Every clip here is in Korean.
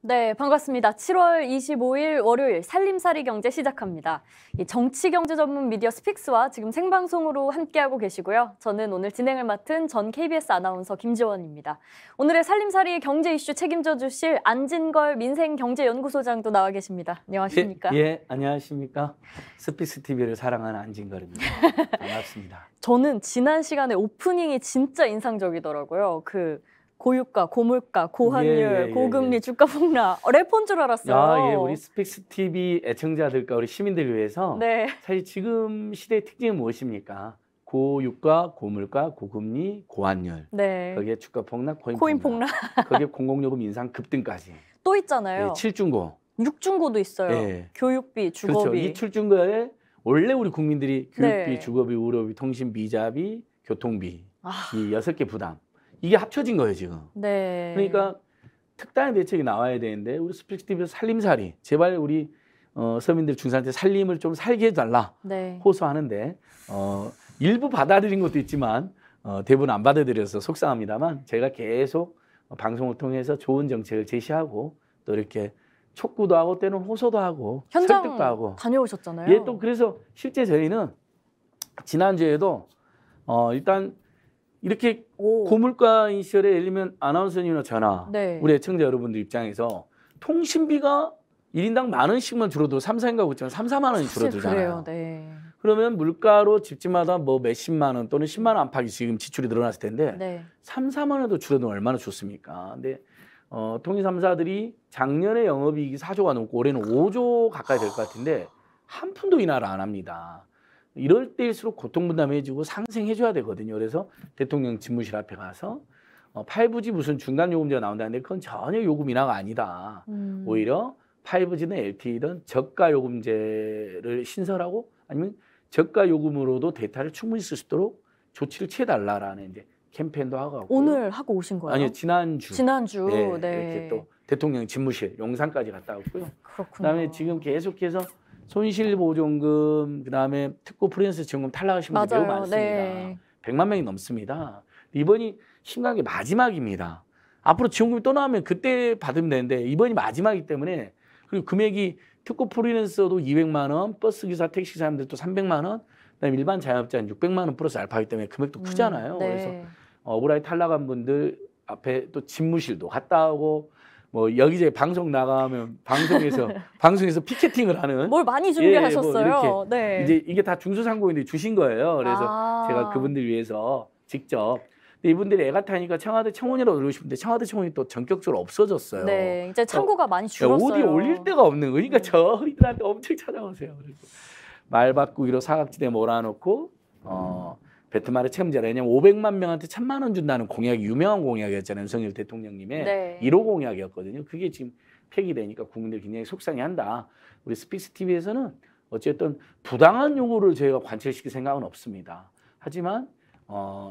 네, 반갑습니다. 7월 25일 월요일 살림살이 경제 시작합니다. 이 정치 경제 전문 미디어 스픽스와 지금 생방송으로 함께하고 계시고요. 저는 오늘 진행을 맡은 전 KBS 아나운서 김지원입니다. 오늘의 살림살이 경제 이슈 책임져 주실 안진걸 민생경제연구소장도 나와 계십니다. 안녕하십니까? 예, 안녕하십니까? 스픽스 TV를 사랑하는 안진걸입니다. 반갑습니다. 저는 지난 시간에 오프닝이 진짜 인상적이더라고요. 고유가, 고물가, 고환율, 고금리, 주가 폭락. 래퍼인 줄 알았어요. 예, 우리 스픽스 TV 애청자들과 우리 시민들을 위해서 사실 지금 시대의 특징은 무엇입니까? 고유가, 고물가, 고금리, 고환율. 거기에 주가 폭락, 코인 폭락. 거기에 공공요금 인상 급등까지. 또 있잖아요. 7중고. 6중고도 있어요. 교육비, 주거비. 그렇죠. 이 7중고에 원래 우리 국민들이 교육비, 주거비, 의료비, 통신비, 이자비, 교통비 이 6개 부담. 이게 합쳐진 거예요, 지금. 그러니까 특단의 대책이 나와야 되는데 우리 스픽스 TV에서 살림살이 제발 우리 서민들 중산층 살림을 좀 살게 해달라 호소하는데 일부 받아들인 것도 있지만 대부분 안 받아들여서 속상합니다만 제가 계속 방송을 통해서 좋은 정책을 제시하고 또 이렇게 촉구도 하고 때는 호소도 하고 현장 설득도 하고 다녀오셨잖아요. 예, 또 그래서 실제 저희는 지난주에도 일단 이렇게 고물가인 시절에 예를 들면 아나운서님이나 저나 우리 애청자 여러분들 입장에서 통신비가 1인당 10,000원씩만 줄어도 3, 4인 가구 있잖아요. 3, 4만 원이 줄어들잖아요. 그러면 물가로 집집마다 뭐 몇십만 원 또는 10만 원 안팎이 지금 지출이 늘어났을 텐데 3, 4만 원도 줄어들면 얼마나 좋습니까? 근데 통신 3사들이 작년에 영업이익이 4조가 넘고 올해는 5조 가까이 될 것 같은데 한 푼도 인하를 안 합니다. 이럴 때일수록 고통분담해주고 상생해줘야 되거든요. 그래서 대통령 집무실 앞에 가서 5G 무슨 중간요금제가 나온다는데 그건 전혀 요금 인하가 아니다. 오히려 5G든 LTE든 저가요금제를 신설하고 아니면 저가요금으로도 데이터를 충분히 쓸 수 있도록 조치를 취해달라라는 이제 캠페인도 하고 오늘 하고 오신 거예요? 아니요, 지난주. 네. 이렇게 또 대통령 집무실 용산까지 갔다 왔고요. 그렇군요. 그다음에 지금 계속해서 손실보존금, 그다음에 특고 프리랜서 지원금 탈락하신 분들 매우 많습니다. 100만 명이 넘습니다. 이번이 심각하게 마지막입니다. 앞으로 지원금이 또 나오면 그때 받으면 되는데 이번이 마지막이기 때문에 그리고 금액이 특고 프리랜서도 200만 원, 버스기사, 택시 사람들도 300만 원, 그다음에 일반 자영업자는 600만 원 플러스 알파이기 때문에 금액도 크잖아요. 그래서 억울하게 탈락한 분들 앞에 또 집무실도 갔다 오고 뭐 여기저기 방송 나가면 방송에서 피켓팅을 하는 뭘 많이 준비하셨어요. 뭐 이제 이게 다 중소상공인들이 주신 거예요. 그래서 제가 그분들 위해서 직접. 근데 이분들이 애가 타니까 청와대 청원이라고 그러고 싶은데 청와대 청원이 또 전격적으로 없어졌어요. 네, 이제 창구가 많이 줄었어요. 어디 올릴 데가 없는 거. 그러니까 저희들한테 엄청 찾아오세요. 그래서 말 바꾸기로 사각지대 몰아놓고 베트말의 책임자라. 왜냐면 500만 명한테 1,000만 원 준다는 공약이 유명한 공약이었잖아요. 윤석열 대통령님의 1호 공약이었거든요. 그게 지금 폐기되니까 국민들이 굉장히 속상해한다. 우리 스픽스 TV에서는 어쨌든 부당한 요구를 저희가 관철시킬 생각은 없습니다. 하지만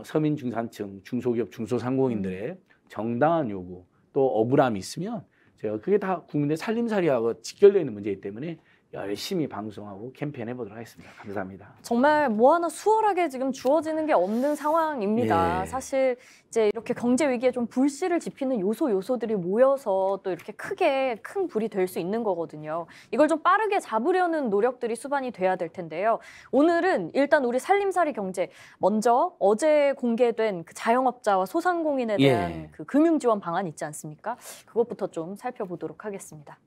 서민 중산층, 중소기업, 중소상공인들의 정당한 요구 또 억울함이 있으면 제가 그게 다 국민의 살림살이하고 직결되어 있는 문제이기 때문에 열심히 방송하고 캠페인 해보도록 하겠습니다. 감사합니다. 정말 뭐 하나 수월하게 지금 주어지는 게 없는 상황입니다. 사실 이제 이렇게 경제 위기에 좀 불씨를 지피는 요소들이 모여서 또 이렇게 크게 큰 불이 될 수 있는 거거든요. 이걸 좀 빠르게 잡으려는 노력들이 수반이 돼야 될 텐데요. 오늘은 일단 우리 살림살이 경제 먼저 어제 공개된 그 자영업자와 소상공인에 대한 그 금융 지원 방안 있지 않습니까? 그것부터 좀 살펴보도록 하겠습니다.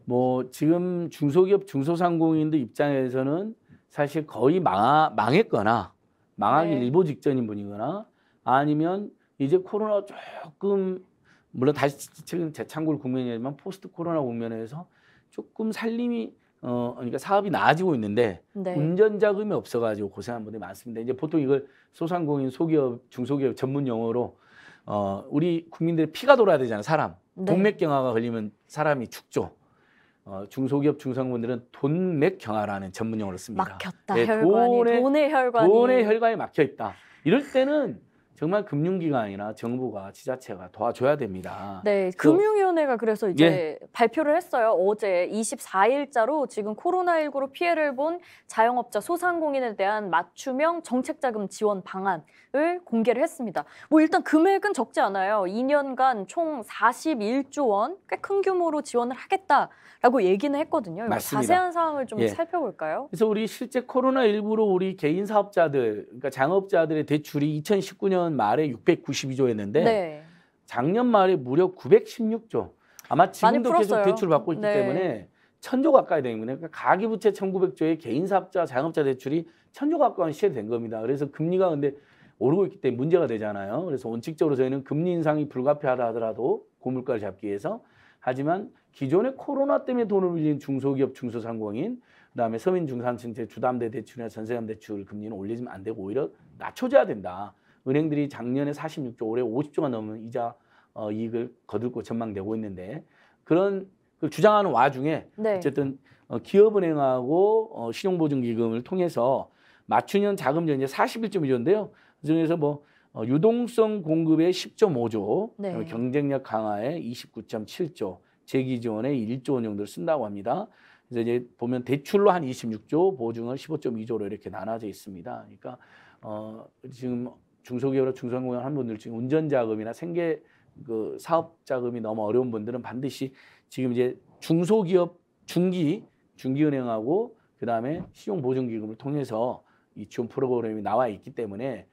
뭐 지금 중소기업, 중소상공인들 입장에서는 사실 거의 망했거나 망하기 일보 직전인 분이거나 아니면 이제 코로나 조금 물론 다시 지금 재창굴 국면이지만 포스트 코로나 국면에서 조금 살림이 그러니까 사업이 나아지고 있는데 운전 자금이 없어가지고 고생하는 분들이 많습니다. 이제 보통 이걸 소상공인, 소기업, 중소기업 전문 용어로 우리 국민들의 피가 돌아야 되잖아요. 사람 동맥경화가 걸리면 사람이 죽죠. 중소기업 중소상공인들은 돈맥경화라는 전문용어를 씁니다. 막혔다. 혈관이 돈의 혈관이 막혀 있다. 이럴 때는 정말 금융기관이나 정부가 지자체가 도와줘야 됩니다. 네, 금융위원회가 그래서 이제 발표를 했어요. 어제 24일자로 지금 코로나19로 피해를 본 자영업자 소상공인에 대한 맞춤형 정책자금 지원 방안을 공개를 했습니다. 뭐 일단 금액은 적지 않아요. 2년간 총 41조 원, 꽤 큰 규모로 지원을 하겠다라고 얘기는 했거든요. 맞습니다. 자세한 사항을 좀 살펴볼까요? 그래서 우리 실제 코로나19로 우리 개인 사업자들, 그러니까 장업자들의 대출이 2019년 말에 692조였는데 작년 말에 무려 916조. 아마 지금도 계속 대출을 받고 있기 때문에 1000조 가까이 되는 거예요. 그러니까 가계부채 1900조에 개인 사업자, 장업자 대출이 1000조 가까운 시에 된 겁니다. 그래서 금리가 근데 오르고 있기 때문에 문제가 되잖아요. 그래서 원칙적으로 저희는 금리 인상이 불가피하다 하더라도 고물가를 잡기 위해서, 하지만 기존에 코로나 때문에 돈을 빌린 중소기업, 중소상공인, 그다음에 서민 중산층 주담대 대출이나 전세금 대출 금리는 올리면 안 되고 오히려 낮춰줘야 된다. 은행들이 작년에 46조, 올해 50조가 넘는 이자 이익을 거둘 전망되고 있는데, 그런 그 주장하는 와중에 어쨌든 기업은행하고 신용보증기금을 통해서 맞춤형 자금 전제 41.2조인데요. 그중에서 뭐 유동성 공급에 10.5조, 경쟁력 강화에 29.7조, 재기 지원에 1조 원 정도를 쓴다고 합니다. 그래서 이제 보면 대출로 한 26조, 보증은 15.2조로 이렇게 나눠져 있습니다. 그러니까 지금 중소기업이나 중소상공인 한 분들 지금 운전자금이나 생계 그 사업 자금이 너무 어려운 분들은 반드시 지금 이제 중소기업 중기은행하고 그다음에 신용보증기금을 통해서 이 지원 프로그램이 나와 있기 때문에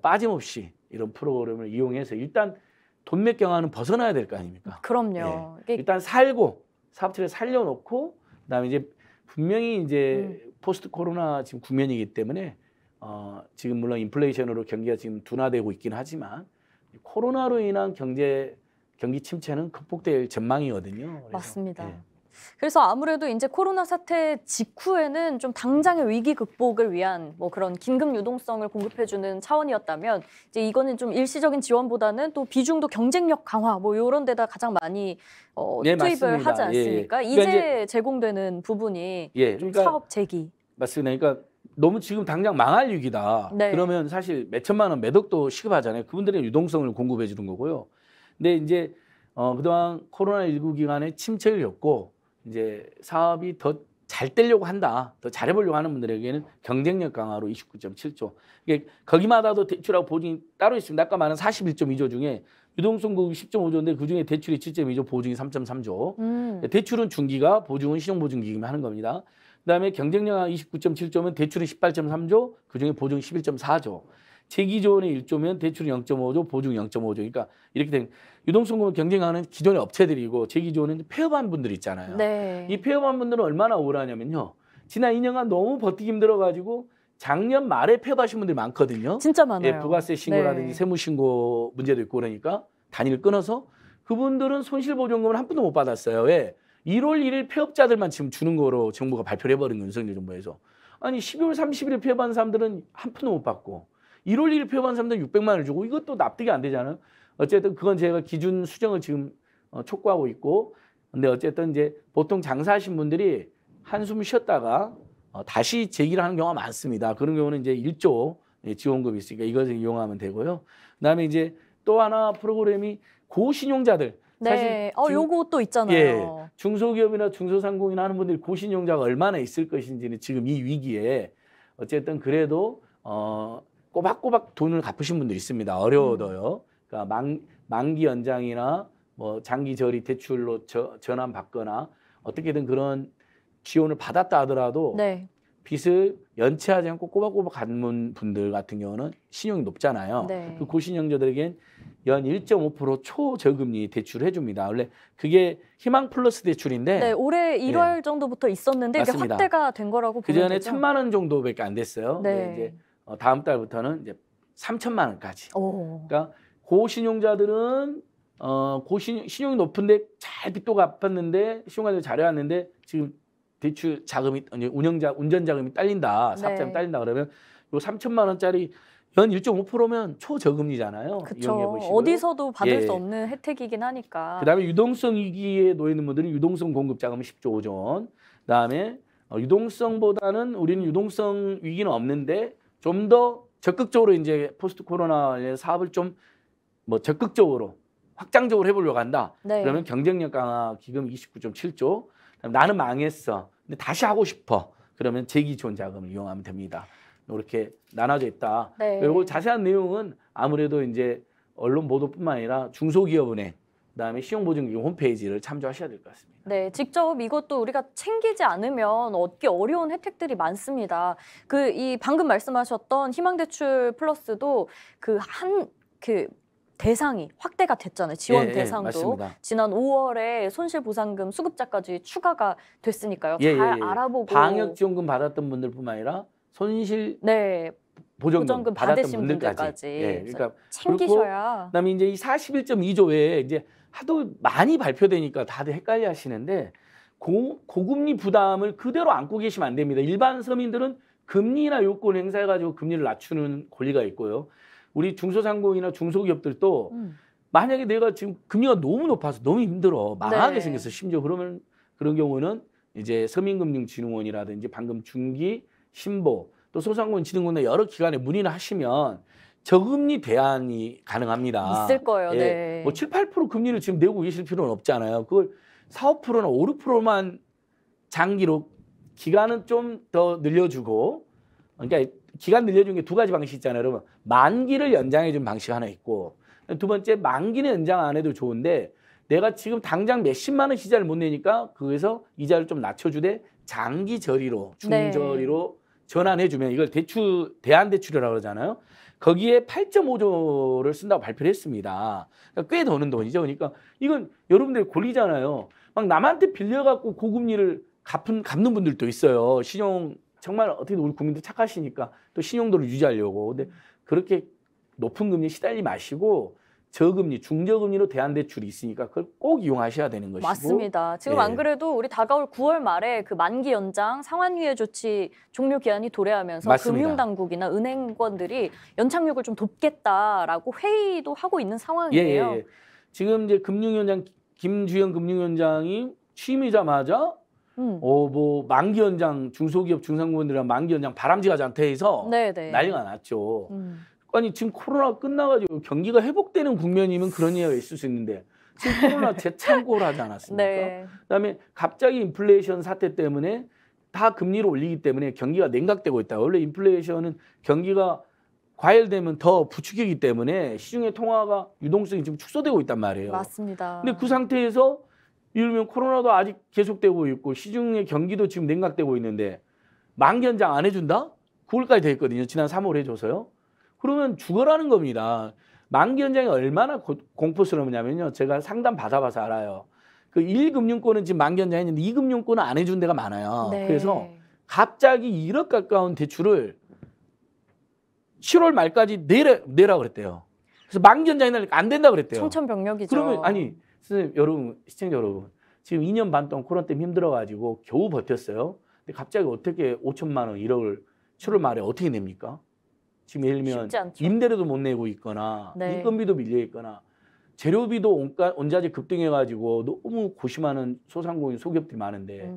빠짐없이 이런 프로그램을 이용해서 일단 돈맥 경화는 벗어나야 될 거 아닙니까? 그럼요. 일단 살고 사업체를 살려놓고 그다음에 이제 분명히 이제 포스트 코로나 지금 국면이기 때문에 지금 물론 인플레이션으로 경기가 지금 둔화되고 있긴 하지만 코로나로 인한 경기 침체는 극복될 전망이거든요. 그래서, 맞습니다. 그래서 아무래도 이제 코로나 사태 직후에는 좀 당장의 위기 극복을 위한 뭐 그런 긴급 유동성을 공급해주는 차원이었다면 이제 이거는 좀 일시적인 지원보다는 또 비중도 경쟁력 강화 뭐 이런 데다 가장 많이 투입을 맞습니다. 하지 않습니까? 이제 제공되는 부분이 좀 사업 재기. 맞습니다. 그러니까 너무 지금 당장 망할 위기다. 그러면 사실 몇 천만 원 매덕도 시급하잖아요. 그분들의 유동성을 공급해 주는 거고요. 근데 이제 그동안 코로나19 기간에 침체를 겪고 이제 사업이 더 잘 되려고 한다, 더 잘해보려고 하는 분들에게는 경쟁력 강화로 29.7조. 이게 거기마다도 대출하고 보증이 따로 있습니다. 아까 말한 41.2조 중에 유동성 공급이 10.5조인데 그중에 대출이 7.2조, 보증이 3.3조. 대출은 중기가, 보증은 신용보증기금이 하는 겁니다. 그다음에 경쟁력 강화 29.7조면 대출은 18.3조, 그중에 보증이 11.4조. 재기지원이 1조면 대출은 0.5조, 보증 0.5조. 그러니까 이렇게 된 유동성 공급 경쟁하는 기존의 업체들이고 재기지원은 폐업한 분들 있잖아요. 이 폐업한 분들은 얼마나 억울하냐면요. 지난 2년간 너무 버티기 힘들어가지고 작년 말에 폐업하신 분들이 많거든요. 진짜 많아요. 부가세 신고라든지 세무신고 문제도 있고 그러니까 단위를 끊어서 그분들은 손실보전금을 한 푼도 못 받았어요. 왜? 1월 1일 폐업자들만 지금 주는 거로 정부가 발표를 해버린 거예요. 윤석열 정부에서. 아니 12월 30일에 폐업한 사람들은 한 푼도 못 받고 1월 1일 폐업한 사람들은 600만 원을 주고 이것도 납득이 안 되잖아요. 어쨌든 그건 제가 기준 수정을 지금 촉구하고 있고, 근데 어쨌든 이제 보통 장사하신 분들이 한숨 쉬었다가 다시 재기를 하는 경우가 많습니다. 그런 경우는 이제 1조 지원금이 있으니까 이것을 이용하면 되고요. 그다음에 이제 또 하나 프로그램이 고신용자들. 사실 요거 또 있잖아요. 중소기업이나 중소상공인 하는 분들이 고신용자가 얼마나 있을 것인지는 지금 이 위기에 어쨌든 그래도 꼬박꼬박 돈을 갚으신 분들이 있습니다. 어려워도요. 그러니까 만기 연장이나 뭐 장기 저리 대출로 전환 받거나 어떻게든 그런 지원을 받았다 하더라도 빚을 연체하지 않고 꼬박꼬박 갚는 분들 같은 경우는 신용이 높잖아요. 그 고신용자들에겐 연 1.5% 초저금리 대출을 해줍니다. 원래 그게 희망 플러스 대출인데 올해 1월 정도부터 있었는데 맞습니다. 이게 확대가 된 거라고 보면 그전에 되죠? 1,000만 원 정도밖에 안 됐어요. 이제 다음 달부터는 이제 3천만 원까지. 그러니까 고신용자들은 신용이 높은데 잘 빚도 갚았는데 신용관리 잘해왔는데 지금 대출 자금이 운전 자금이 딸린다, 사업자금이 딸린다 그러면 요 3천만 원짜리 연 1.5%면 초저금리잖아요. 그렇죠. 어디서도 받을 수 없는 혜택이긴 하니까. 그다음에 유동성 위기에 놓여 있는 분들은 유동성 공급 자금 10조 5조 원. 그다음에 유동성보다는 우리는 유동성 위기는 없는데 좀 더 적극적으로 이제 포스트 코로나 사업을 좀 뭐 적극적으로 확장적으로 해보려고 한다. 네. 그러면 경쟁력 강화 기금 29.7조. 나는 망했어. 근데 다시 하고 싶어. 그러면 재기 지원 자금을 이용하면 됩니다. 이렇게 나눠져 있다. 네. 그리고 자세한 내용은 아무래도 이제 언론 보도뿐만 아니라 중소기업은행, 그다음에 신용보증기금 홈페이지를 참조하셔야 될 것 같습니다. 네, 직접 이것도 우리가 챙기지 않으면 얻기 어려운 혜택들이 많습니다. 이 방금 말씀하셨던 희망대출 플러스도 대상이 확대가 됐잖아요. 지원 대상도. 맞습니다. 지난 5월에 손실보상금 수급자까지 추가가 됐으니까요. 잘 알아보고. 방역지원금 받았던 분들뿐만 아니라 손실 보전금 받았던 분들까지. 그러니까 챙기셔야. 그다음에 이제 이 41.2조에 이제 하도 많이 발표되니까 다들 헷갈려 하시는데 고금리 부담을 그대로 안고 계시면 안 됩니다. 일반 서민들은 금리나 요건 행사해가지고 금리를 낮추는 권리가 있고요. 우리 중소상공인이나 중소기업들도 만약에 내가 지금 금리가 너무 높아서 너무 힘들어 망하게 생겼어. 심지어 그러면 그런 경우는 이제 서민금융진흥원이라든지 방금 중기, 신보 또 소상공인진흥원의 여러 기관에 문의를 하시면 저금리 대안이 가능합니다. 있을 거예요. 네. 뭐 7, 8% 금리를 지금 내고 계실 필요는 없잖아요. 그걸 4, 5%나 5, 6%만 장기로 기간은 좀 더 늘려주고, 그러니까 기간 늘려준 게 두 가지 방식 있잖아요. 여러분, 만기를 연장해 준 방식 하나 있고, 두 번째 만기는 연장 안 해도 좋은데 내가 지금 당장 몇십만 원 이자를 못 내니까 거기서 이자를 좀 낮춰주되 장기 저리로 중저리로 전환해 주면 이걸 대안 대출이라고 그러잖아요. 거기에 8.5조를 쓴다고 발표를 했습니다. 그러니까 꽤 더는 돈이죠. 그러니까 이건 여러분들 권리잖아요. 막 남한테 빌려갖고 고금리를 갚는 분들도 있어요. 신용 정말 어떻게 우리 국민들 착하시니까 또 신용도를 유지하려고. 근데 그렇게 높은 금리에 시달리지 마시고 저금리, 중저금리로 대안대출이 있으니까 그걸 꼭 이용하셔야 되는 것이고. 맞습니다. 지금 안 그래도 우리 다가올 9월 말에 그 만기 연장 상환유예 조치 종료 기한이 도래하면서 맞습니다. 금융당국이나 은행권들이 연착륙을 좀 돕겠다라고 회의도 하고 있는 상황이에요. 지금 이제 금융위원장 김주현 금융위원장이 취임하자마자 뭐 만기 연장 중소기업 중상공인들이랑 만기 연장 바람직하지 않다 해서 난리가 났죠. 아니 지금 코로나 끝나가지고 경기가 회복되는 국면이면 그런 이유가 있을 수 있는데 지금 코로나 재창고를 하지 않았습니까? 그다음에 갑자기 인플레이션 사태 때문에 다 금리를 올리기 때문에 경기가 냉각되고 있다. 원래 인플레이션은 경기가 과열되면 더 부추기기 때문에 시중의 통화가 유동성이 지금 축소되고 있단 말이에요. 맞습니다. 근데 그 상태에서 예를 들면 코로나도 아직 계속되고 있고 시중의 경기도 지금 냉각되고 있는데 만기 연장 안 해준다? 9월까지 돼 있거든요. 지난 3월 해줘서요. 그러면 죽어라는 겁니다. 만기 연장이 얼마나 공포스러우냐면요. 제가 상담 받아봐서 알아요. 그 1금융권은 지금 만기 연장했는데 2금융권은 안 해준 데가 많아요. 그래서 갑자기 1억 가까운 대출을 7월 말까지 내라 그랬대요. 그래서 만기 연장이 나니까 안 된다 그랬대요. 청천벽력이죠. 그러면 아니 선생님, 여러분, 시청자 여러분, 지금 2년 반 동안 코로나 때문에 힘들어가지고 겨우 버텼어요. 근데 갑자기 어떻게 5천만 원, 1억을 7월 말에 어떻게 냅니까? 지금 예를 들면 임대료도 못 내고 있거나 인건비도 밀려 있거나 재료비도 원자재 급등해가지고 너무 고심하는 소상공인 소기업들이 많은데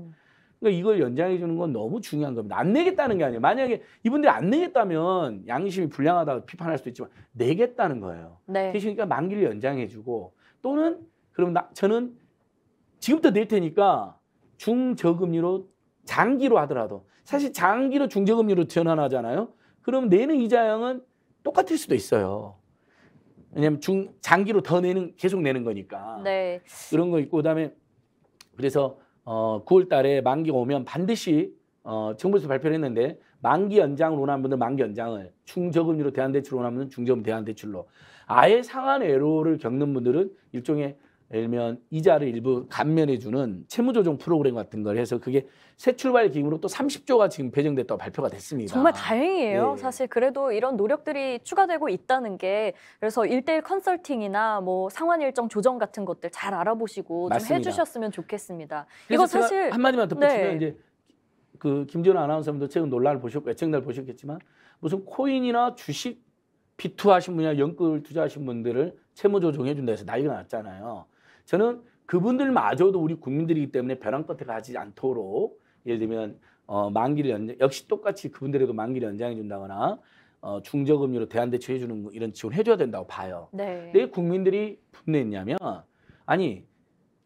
그러니까 이걸 연장해 주는 건 너무 중요한 겁니다. 안 내겠다는 게 아니에요. 만약에 이분들이 안 내겠다면 양심이 불량하다고 비판할 수도 있지만 내겠다는 거예요. 그러니까 만기를 연장해 주고 또는 그럼 저는 지금부터 낼 테니까 중저금리로 장기로 하더라도 사실 장기로 중저금리로 전환하잖아요. 그럼 내는 이자량은 똑같을 수도 있어요. 왜냐하면 장기로 더 계속 내는 거니까. 그런 거 있고 그다음에 그래서 9월 달에 만기가 오면 반드시 정부에서 발표를 했는데 만기 연장을 원하는 분들 만기 연장을 중저금리로 대안대출 원하는 분들은 중저금리 대안대출로 아예 상한 애로를 겪는 분들은 일종의 예를 들면 이자를 일부 감면해주는 채무조정 프로그램 같은 걸 해서 그게 새 출발 기금으로 또 30조가 지금 배정됐다고 발표가 됐습니다. 정말 다행이에요. 사실 그래도 이런 노력들이 추가되고 있다는 게 그래서 1:1 컨설팅이나 뭐 상환 일정 조정 같은 것들 잘 알아보시고 좀 해주셨으면 좋겠습니다. 이거 사실 한마디만 덧붙이면 이제 그 김지현 아나운서님도 최근 논란을 보셨고 애청자를 보셨겠지만 무슨 코인이나 주식 비투 하신 분이나 연끌 투자하신 분들을 채무 조정해 준다 해서 난리가 났잖아요. 저는 그분들마저도 우리 국민들이기 때문에 벼랑 끝에 가지 않도록 예를 들면 만기를 역시 똑같이 그분들에도 만기를 연장해 준다거나 중저금리로 대안대출 해주는 이런 지원 해줘야 된다고 봐요. 네. 왜 국민들이 분노했냐면 아니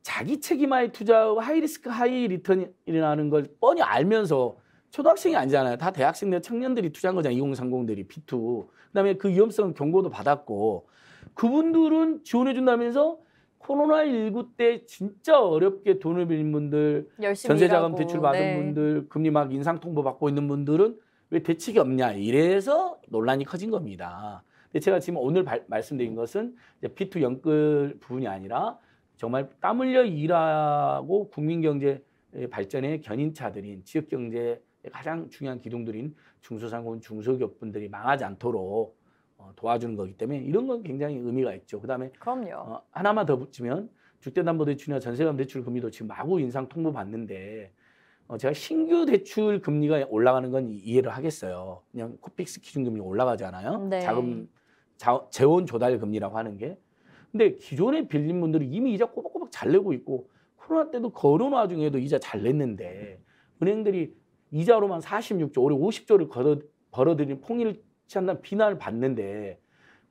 자기 책임하에 투자 하이리스크 하이리턴이라는 걸 뻔히 알면서 초등학생이 아니잖아요. 다 대학생들 청년들이 투자한 거잖아요. 2030들이 B2. 그다음에 그 위험성 경고도 받았고 그분들은 지원해 준다면서 코로나19 때 진짜 어렵게 돈을 빌린 분들, 전세자금 대출 받은 분들, 금리 막 인상 통보 받고 있는 분들은 왜 대책이 없냐 이래서 논란이 커진 겁니다. 근데 제가 지금 오늘 말씀드린 것은 이제 B2 연끌 부분이 아니라 정말 땀 흘려 일하고 국민 경제 발전의 견인차들인 지역 경제의 가장 중요한 기둥들인 중소상공인 중소기업분들이 망하지 않도록 도와주는 거기 때문에 이런 건 굉장히 의미가 있죠. 그다음에 그럼요. 하나만 더 붙이면 주택담보대출이나 전세금 대출 금리도 지금 마구 인상 통보 받는데 제가 신규 대출 금리가 올라가는 건 이해를 하겠어요. 그냥 코픽스 기준금리가 올라가잖아요. 네. 재원 조달 금리라고 하는 게. 근데 기존에 빌린 분들이 이미 이자 꼬박꼬박 잘 내고 있고 코로나 때도 그런 와중에도 이자 잘 냈는데 은행들이 이자로만 46조, 올해 50조를 벌어들인 통일치 않는 비난을 받는데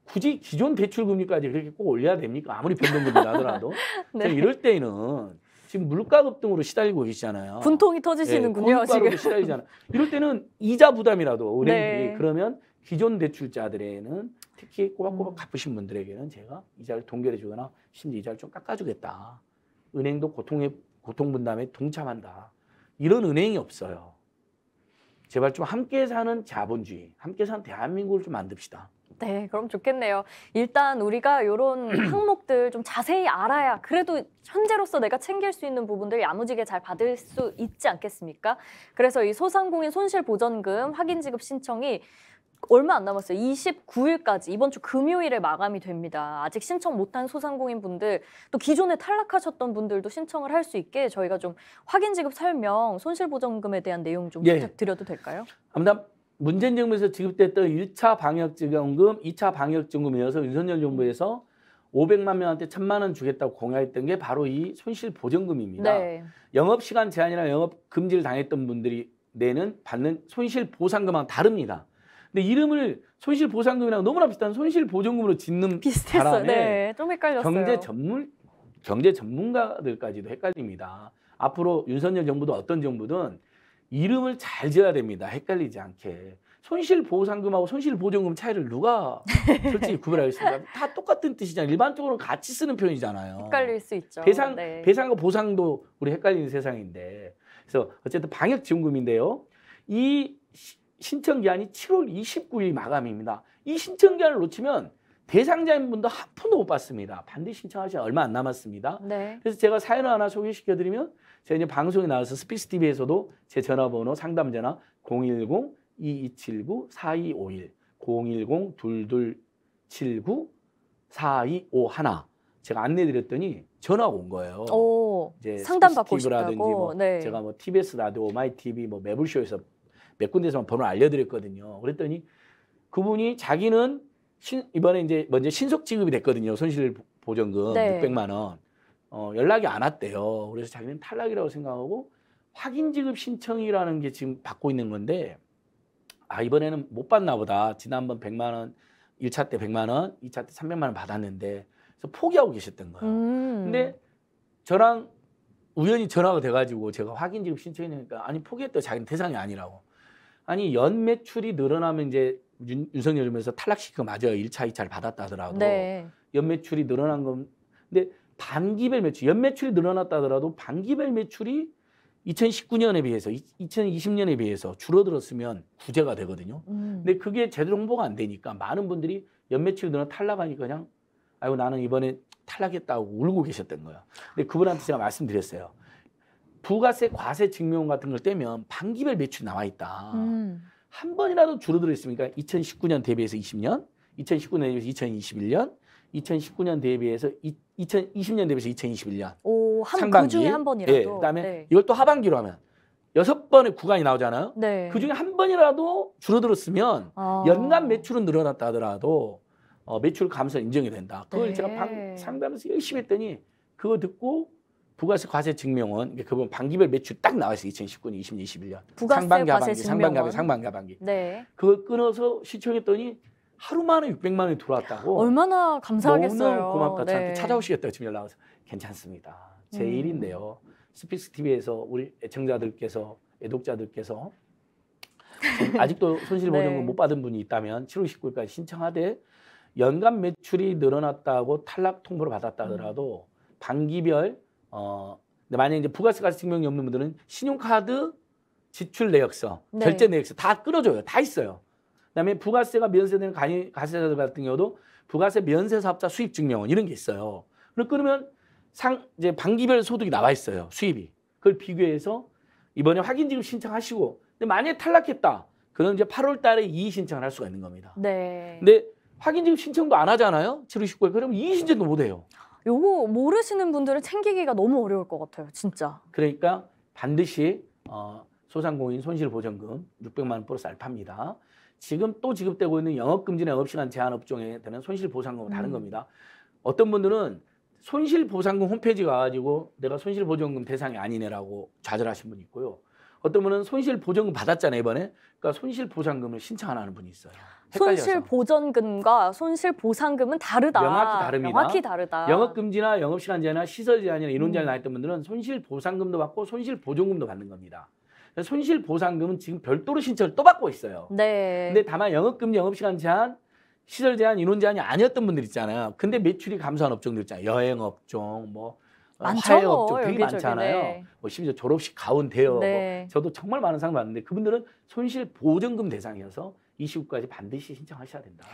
굳이 기존 대출 금리까지 그렇게 꼭 올려야 됩니까? 아무리 변동금리 나더라도. 네. 이럴 때는 지금 물가 급등으로 시달리고 계시잖아요. 분통이 터지시는군요. 분가로 시달리잖아요. 이럴 때는 이자 부담이라도 은행들이 네. 그러면 기존 대출자들에는 특히 꼬박꼬박 갚으신 분들에게는 제가 이자를 동결해 주거나 심지어 이자를 좀 깎아주겠다. 은행도 고통 분담에 동참한다. 이런 은행이 없어요. 제발 좀 함께 사는 자본주의, 함께 사는 대한민국을 좀 만듭시다. 네, 그럼 좋겠네요. 일단 우리가 이런 항목들 좀 자세히 알아야 그래도 현재로서 내가 챙길 수 있는 부분들 야무지게 잘 받을 수 있지 않겠습니까? 그래서 이 소상공인 손실보전금 확인지급 신청이 얼마 안 남았어요. 29일까지 이번 주 금요일에 마감이 됩니다. 아직 신청 못한 소상공인 분들 또 기존에 탈락하셨던 분들도 신청을 할 수 있게 저희가 좀 확인지급 설명, 손실보전금에 대한 내용 좀 부탁드려도 될까요? 아무튼 문재인 정부에서 지급됐던 1차 방역지원금, 2차 방역지원금이어서 윤석열 정부에서 500만 명한테 1,000만 원 주겠다고 공약했던 게 바로 이 손실보전금입니다. 네. 영업시간 제한이나 영업 금지를 당했던 분들이 받는 손실보상금하고 다릅니다. 근데 이름을 손실보상금이랑 너무나 비슷한 손실보전금으로 짓는 바람에 네, 좀 헷갈렸어요. 경제 전문가들까지도 헷갈립니다. 앞으로 윤석열 정부도 어떤 정부든 이름을 잘 지어야 됩니다. 헷갈리지 않게. 손실보상금하고 손실보전금 차이를 누가 솔직히 구별하겠습니까? 다 똑같은 뜻이잖아요. 일반적으로 같이 쓰는 표현이잖아요. 헷갈릴 수 있죠. 배상과 보상도 우리 헷갈리는 세상인데. 그래서 어쨌든 방역지원금인데요. 이 신청 기한이 7월 29일 마감입니다. 이 신청 기한을 놓치면 대상자인 분도 한 푼도 못 받습니다. 반드시 신청하시면 얼마 안 남았습니다. 네. 그래서 제가 사연을 하나 소개시켜드리면 제가 이제 방송에 나와서 스피스TV에서도 제 전화번호 상담전화 010-2279-4251 010-2279-4251 제가 안내드렸더니 전화가 온 거예요. 오, 이제 상담 받고 싶다고. 뭐 네. 제가 뭐 TBS 라디오, 마이TV, 뭐 매불쇼에서 몇 군데서 번호를 알려드렸거든요. 그랬더니 그분이 자기는 이번에 이제 먼저 신속 지급이 됐거든요. 손실보전금 600만 원. 연락이 안 왔대요. 그래서 자기는 탈락이라고 생각하고 확인 지급 신청이라는 게 지금 받고 있는 건데 이번에는 못 받나 보다. 지난번 100만 원, 1차 때 100만 원, 2차 때 300만 원 받았는데 그래서 포기하고 계셨던 거예요. 근데 저랑 우연히 전화가 돼가지고 제가 확인 지급 신청했으니까 아니 포기했다. 자기는 대상이 아니라고. 아니 연 매출이 늘어나면 이제 윤석열 정부에서 탈락시키고 맞아요. 1차, 2차를 받았다 하더라도 연 매출이 늘어난 건 근데 반기별 매출, 연 매출이 늘어났다 하더라도 반기별 매출이 2019년에 비해서 2020년에 비해서 줄어들었으면 구제가 되거든요. 근데 그게 제대로 홍보가 안 되니까 많은 분들이 연 매출이 늘어 탈락하니까 그냥 아이고 나는 이번에 탈락했다고 울고 계셨던 거예요. 근데 그분한테 제가 말씀드렸어요. 부가세, 과세 증명 같은 걸 떼면 반기별 매출이 나와 있다. 한 번이라도 줄어들어 있습니까? 2019년 대비해서 20년, 2019년 대비해서 2021년, 2019년 대비해서 2020년 대비해서 2021년. 오, 그 중에 한 번이라도. 네, 그다음에 이걸 또 하반기로 하면 6번의 구간이 나오잖아요. 네. 그 중에 한 번이라도 줄어들었으면 연간 매출은 늘어났다 하더라도 매출 감소 인정이 된다. 그걸 제가 상담에서 열심히 했더니 그거 듣고 부가세 과세 증명은 그분 반기별 매출 딱 나와 있어요. 2019년, 20년, 21년. 부가세 상반기, 과세 하반기, 증명은 상반기, 하반기. 네. 그걸 끊어서 시청했더니 하루 만에 600만 원이 들어왔다고. 얼마나 감사하겠어요. 너무 고맙다. 네. 저한테 찾아오시겠다고 지금 연락 와서 괜찮습니다. 제 일인데요. 스픽스 TV에서 우리 애청자들께서 애독자들께서 아직도 손실보전금 네. 못 받은 분이 있다면 7월 19일까지 신청하되 연간 매출이 늘어났다고 탈락 통보를 받았다 하더라도 반기별 근데 만약에 이제 부가세 과세 증명이 없는 분들은 신용카드 지출 내역서, 네. 결제 내역서 다 끌어줘요. 다 있어요. 그다음에 부가세가 면세되는 가세자들 같은 경우도 부가세 면세 사업자 수입 증명원 이런 게 있어요. 그걸 끊으면 이제 반기별 소득이 나와 있어요. 수입이. 그걸 비교해서 이번에 확인지급 신청하시고 근데 만약에 탈락했다. 그럼 이제 8월 달에 이의 신청을 할 수가 있는 겁니다. 네. 근데 확인지급 신청도 안 하잖아요. 7월 19일. 그러면 이의 신청도 못 해요. 요거 모르시는 분들은 챙기기가 너무 어려울 것 같아요. 진짜. 그러니까 반드시 소상공인 손실보전금 600만 원 플러스 알파입니다. 지금 또 지급되고 있는 영업금지나 영업시간 제한 업종에 대한 손실보상금은 다른 겁니다. 어떤 분들은 손실보상금 홈페이지 가가지고 내가 손실보전금 대상이 아니네라고 좌절하신 분이 있고요. 어떤 분은 손실보전금 받았잖아요 이번에. 그러니까 손실보상금을 신청 안 하는 분이 있어요. 헷갈려서. 손실보전금과 손실보상금은 다르다. 명확히 다릅니다. 명확히 다르다. 영업금지나 영업시간 제한이나 시설 제한이나 인원 제한이 나있던 분들은 손실보상금도 받고 손실보전금도 받는 겁니다. 손실보상금은 지금 별도로 신청을 또 받고 있어요. 네. 근데 다만 영업금지, 영업시간 제한, 시설 제한, 인원 제한이 아니었던 분들 있잖아요. 근데 매출이 감소한 업종들 있잖아요. 여행업종, 뭐 화해업종 되게 많잖아요. 네. 뭐 심지어 졸업식 가운 대여. 네. 뭐 저도 정말 많은 상 받는데 그분들은 손실보전금 대상이어서 이 시국까지 반드시 신청하셔야 된다.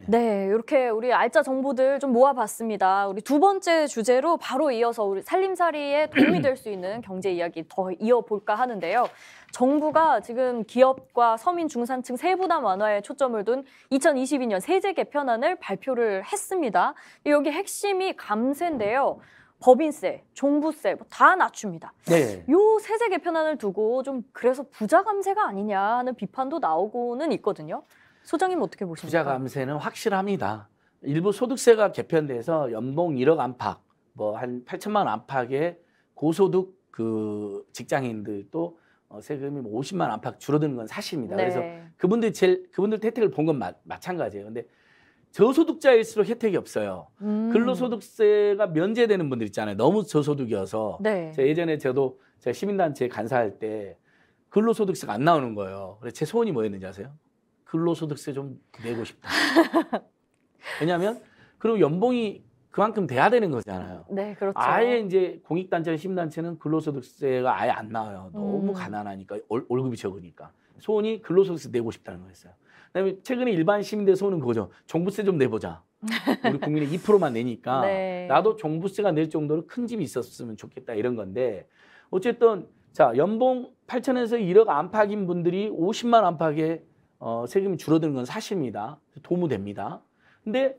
네, 이렇게 우리 알짜 정보들 좀 모아봤습니다. 우리 두 번째 주제로 바로 이어서 우리 살림살이에 도움이 될 수 있는 경제 이야기 더 이어볼까 하는데요. 정부가 지금 기업과 서민 중산층 세부담 완화에 초점을 둔 2022년 세제 개편안을 발표를 했습니다. 여기 핵심이 감세인데요. 법인세, 종부세 다 낮춥니다. 네. 요 세제 개편안을 두고 좀 그래서 부자 감세가 아니냐 하는 비판도 나오고는 있거든요. 소장님 어떻게 보십니까? 부자 감세는 확실합니다. 일부 소득세가 개편돼서 연봉 1억 안팎, 뭐 한 8천만 원 안팎의 고소득 그 직장인들도 세금이 뭐 50만 원 안팎 줄어드는 건 사실입니다. 네. 그래서 그분들 혜택을 본 건 마찬가지예요. 근데 저소득자일수록 혜택이 없어요. 근로소득세가 면제되는 분들 있잖아요. 너무 저소득이어서. 네. 예전에 제가 시민단체 간사할 때 근로소득세가 안 나오는 거예요. 그래서 제 소원이 뭐였는지 아세요? 근로소득세 좀 내고 싶다. 왜냐하면 그리고 연봉이 그만큼 돼야 되는 거잖아요. 네, 그렇죠. 아예 이제 공익단체나 시민단체는 근로소득세가 아예 안 나와요. 너무 가난하니까 월급이 적으니까. 소원이 근로소득세 내고 싶다는 거였어요. 그다음에 최근에 일반 시민들 소원은 그거죠. 종부세 좀 내보자. 우리 국민의 2%만 내니까 네. 나도 종부세가 낼 정도로 큰 집이 있었으면 좋겠다 이런 건데 어쨌든 자 연봉 8천에서 1억 안팎인 분들이 50만 안팎의 세금이 줄어드는 건 사실입니다. 도움이 됩니다. 근데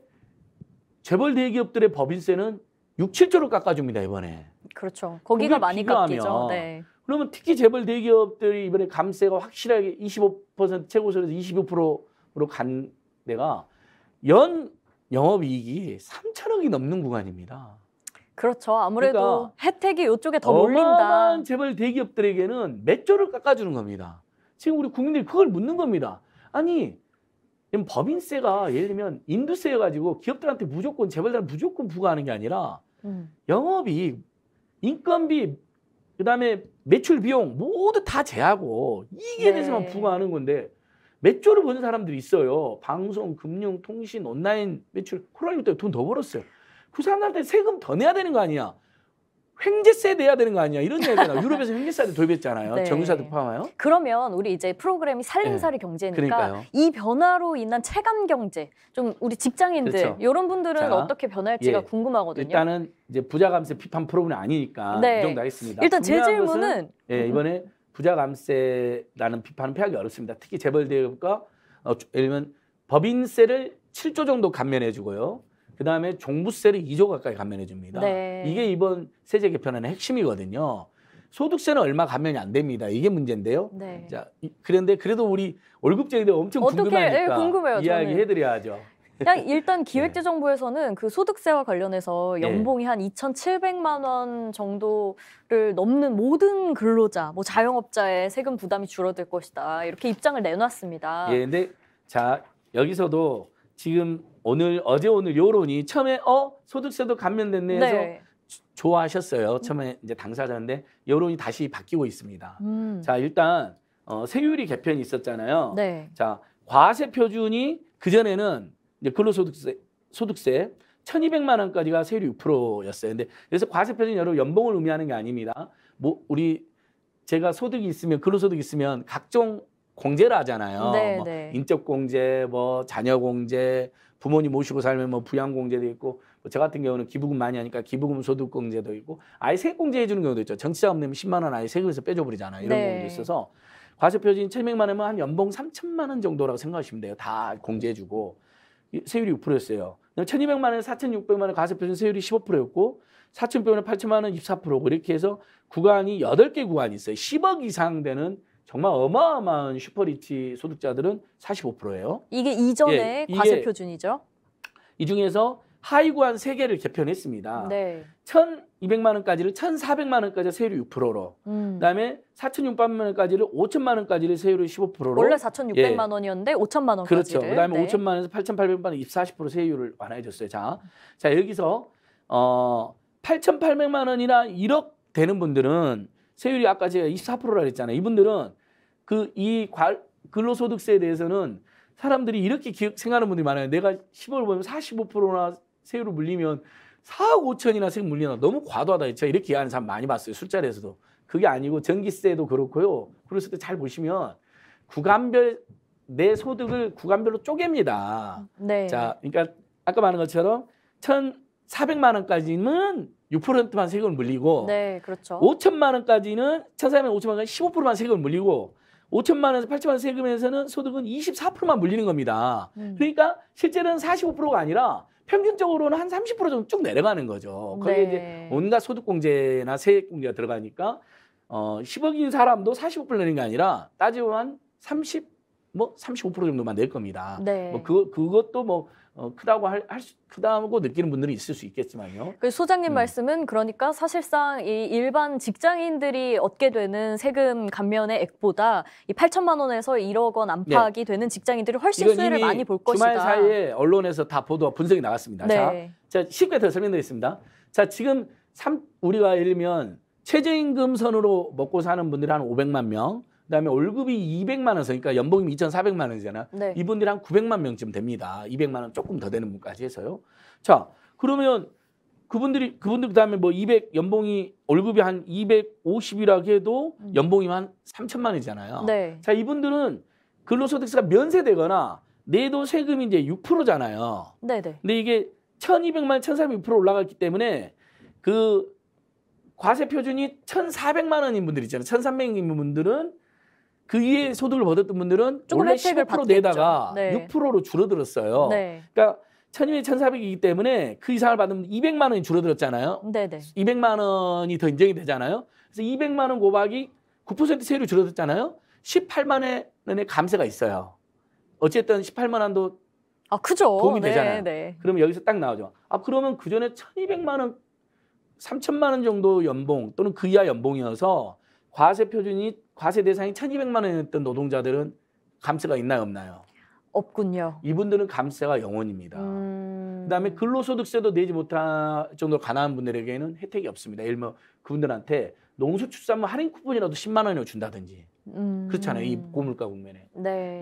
재벌 대기업들의 법인세는 6, 7조를 깎아줍니다 이번에. 그렇죠. 거기가 많이 비교하면, 깎이죠. 네. 그러면 특히 재벌 대기업들이 이번에 감세가 확실하게 25% 최고선에서 25%로 간 데가 연 영업이익이 3천억이 넘는 구간입니다. 그렇죠. 아무래도 그러니까 혜택이 이쪽에 더 몰린다. 어마어마한 재벌 대기업들에게는 몇 조를 깎아주는 겁니다. 지금 우리 국민들이 그걸 묻는 겁니다. 아니 법인세가 예를 들면 인두세여가지고 기업들한테 무조건 재벌들한테 무조건 부과하는 게 아니라 영업이익, 인건비, 그다음에 매출 비용 모두 다 제하고 이익에 대해서만 부과하는 건데 몇 조를 버는 사람들이 있어요. 방송, 금융, 통신, 온라인 매출 코로나19 때문에 돈 더 벌었어요. 그 사람들한테 세금 더 내야 되는 거 아니야. 횡재세 내야 되는 거 아니야. 이런 얘기가 유럽에서 횡재세를 도입했잖아요. 네. 정유사도 포함하여. 그러면 우리 이제 프로그램이 살림살이 경제니까 그러니까요. 이 변화로 인한 체감 경제, 좀 우리 직장인들 그렇죠. 이런 분들은 자, 어떻게 변할지가 궁금하거든요. 일단은 이제 부자 감세 비판 프로그램 아니니까 네. 이 정도 하겠습니다. 일단 제 중요한 질문은 것은, 이번에 부자 감세라는 비판은 피하기 어렵습니다. 특히 재벌 대기업과 예를 들면 법인세를 7조 정도 감면해 주고요. 그다음에 종부세를 2조 가까이 감면해 줍니다. 네. 이게 이번 세제 개편안의 핵심이거든요. 소득세는 얼마 감면이 안 됩니다. 이게 문제인데요. 네. 자, 그런데 그래도 우리 월급쟁이들 엄청 어떻게, 궁금하니까 궁금해요, 이야기해드려야죠. 그냥 일단 기획재정부에서는 그 소득세와 관련해서 연봉이 한 2,700만 원 정도를 넘는 모든 근로자, 뭐 자영업자의 세금 부담이 줄어들 것이다. 이렇게 입장을 내놨습니다. 예, 근데 자, 여기서도 지금 어제 오늘 여론이 처음에 소득세도 감면됐네 해서 좋아하셨어요. 처음에 이제 당사자인데 여론이 다시 바뀌고 있습니다. 자, 일단 세율이 개편이 있었잖아요. 자, 과세 표준이 그전에는 이제 근로소득세 1,200만 원까지가 세율이 6%였어요. 근데 그래서 과세 표준이 여러분 연봉을 의미하는 게 아닙니다. 뭐 제가 소득이 있으면 근로소득이 있으면 각종 공제를 하잖아요. 뭐 인적 공제, 뭐 자녀 공제, 부모님 모시고 살면 뭐 부양 공제도 있고, 뭐 저 같은 경우는 기부금 많이 하니까 기부금 소득 공제도 있고, 아예 세액 공제 해주는 경우도 있죠. 정치자금 내면 10만 원 아예 세금에서 빼줘버리잖아요. 이런 경우도 있어서 과세 표준이 1,200만 원이면 한 연봉 3,000만 원 정도라고 생각하시면 돼요. 다 공제해주고 세율이 6%였어요. 1,200만 원에 4,600만 원 과세 표준 세율이 15%였고 4,600만 원, 8,000만 원 24%고 이렇게 해서 구간이 8개 구간이 있어요. 10억 이상 되는 정말 어마어마한 슈퍼리치 소득자들은 45%예요. 이게 이전의 과세 표준이죠. 이 중에서 하위 구간 3개를 개편했습니다. 1,200만 원까지를 1,400만 원까지 세율이 6%로. 그다음에 4,600만 원까지를 5천만 원까지를 세율이 15%로. 원래 4,600만 원이었는데 5천만 원까지를. 그렇죠. 그다음에 5천만 원에서 8,800만 원 40% 세율을 완화해 줬어요. 자, 여기서 8,800만 원이나 1억 되는 분들은 세율이 아까 제가 24%라 그랬잖아요. 이분들은 이 근로소득세에 대해서는 사람들이 이렇게 생각하는 분들이 많아요. 내가 10억을 보면 45%나 세율을 물리면 4억 5천이나 세금 물리나 너무 과도하다. 제가 이렇게 얘기하는 사람 많이 봤어요. 술자리에서도. 그게 아니고 전기세도 그렇고요. 그랬을 때 잘 보시면 구간별 내 소득을 구간별로 쪼갭니다. 자, 그러니까 아까 말한 것처럼 1,400만 원까지는 6%만 세금을 물리고 5천만 원까지는 1,400만 원, 5천만 원까지 15%만 세금을 물리고 5천만 원에서 8천만 원 세금에서는 소득은 24%만 물리는 겁니다. 그러니까 실제로는 45%가 아니라 평균적으로는 한 30% 정도 쭉 내려가는 거죠. 거기에 이제 온갖 소득공제나 세액공제가 들어가니까 10억인 사람도 45% 내는 게 아니라 따지면 35% 정도만 낼 겁니다. 뭐 그것도 뭐 크다고 느끼는 분들이 있을 수 있겠지만요. 그 소장님 말씀은 그러니까 사실상 이 일반 직장인들이 얻게 되는 세금 감면의 액보다 이 8천만 원에서 1억 원 안팎이 되는 직장인들이 훨씬 수혜를 많이 볼 것이다. 주말 사이에 언론에서 다 보도와 분석이 나갔습니다. 자, 쉽게 더 설명드리겠습니다. 자, 지금 우리가 예를 들면 최저임금 선으로 먹고 사는 분들이 한 500만 명, 그다음에 월급이 200만 원, 그러니까 연봉이 2,400만 원이잖아요. 이분들이 한 900만 명쯤 됩니다. 200만 원 조금 더 되는 분까지 해서요. 자, 그러면 그분들 그다음에 뭐 연봉이 월급이 한 250이라고 해도 연봉이 한 3천만 원이잖아요. 자, 이분들은 근로소득세가 면세되거나 내도 세금이 이제 6%잖아요. 근데 이게 1,200만, 1,300 6% 올라갔기 때문에 그 과세 표준이 1,400만 원인 분들 있잖아요. 1,300인 분들은 그 위에 소득을 받았던 분들은 원래 15% 내다가 6%로 줄어들었어요. 그러니까 1,200, 1,400이기 때문에 그 이상을 받으면 200만 원이 줄어들었잖아요. 200만 원이 더 인정이 되잖아요. 그래서 200만 원 곱하기 9% 세율이 줄어들었잖아요. 18만 원의 감세가 있어요. 어쨌든 18만 원도 크죠. 도움이 되잖아요. 그러면 여기서 딱 나오죠. 그러면 그전에 1,200만 원, 3천만 원 정도 연봉 또는 그 이하 연봉이어서 과세 표준이 과세 대상이 1,200만 원이었던 노동자들은 감세가 있나요, 없나요? 없군요. 이분들은 감세가 0원입니다. 그다음에 근로소득세도 내지 못할 정도로 가난한 분들에게는 혜택이 없습니다. 예를 들면 그분들한테 농수축산물 할인 쿠폰이라도 10만 원이라도 준다든지. 그렇잖아요. 이 고물가 국면에.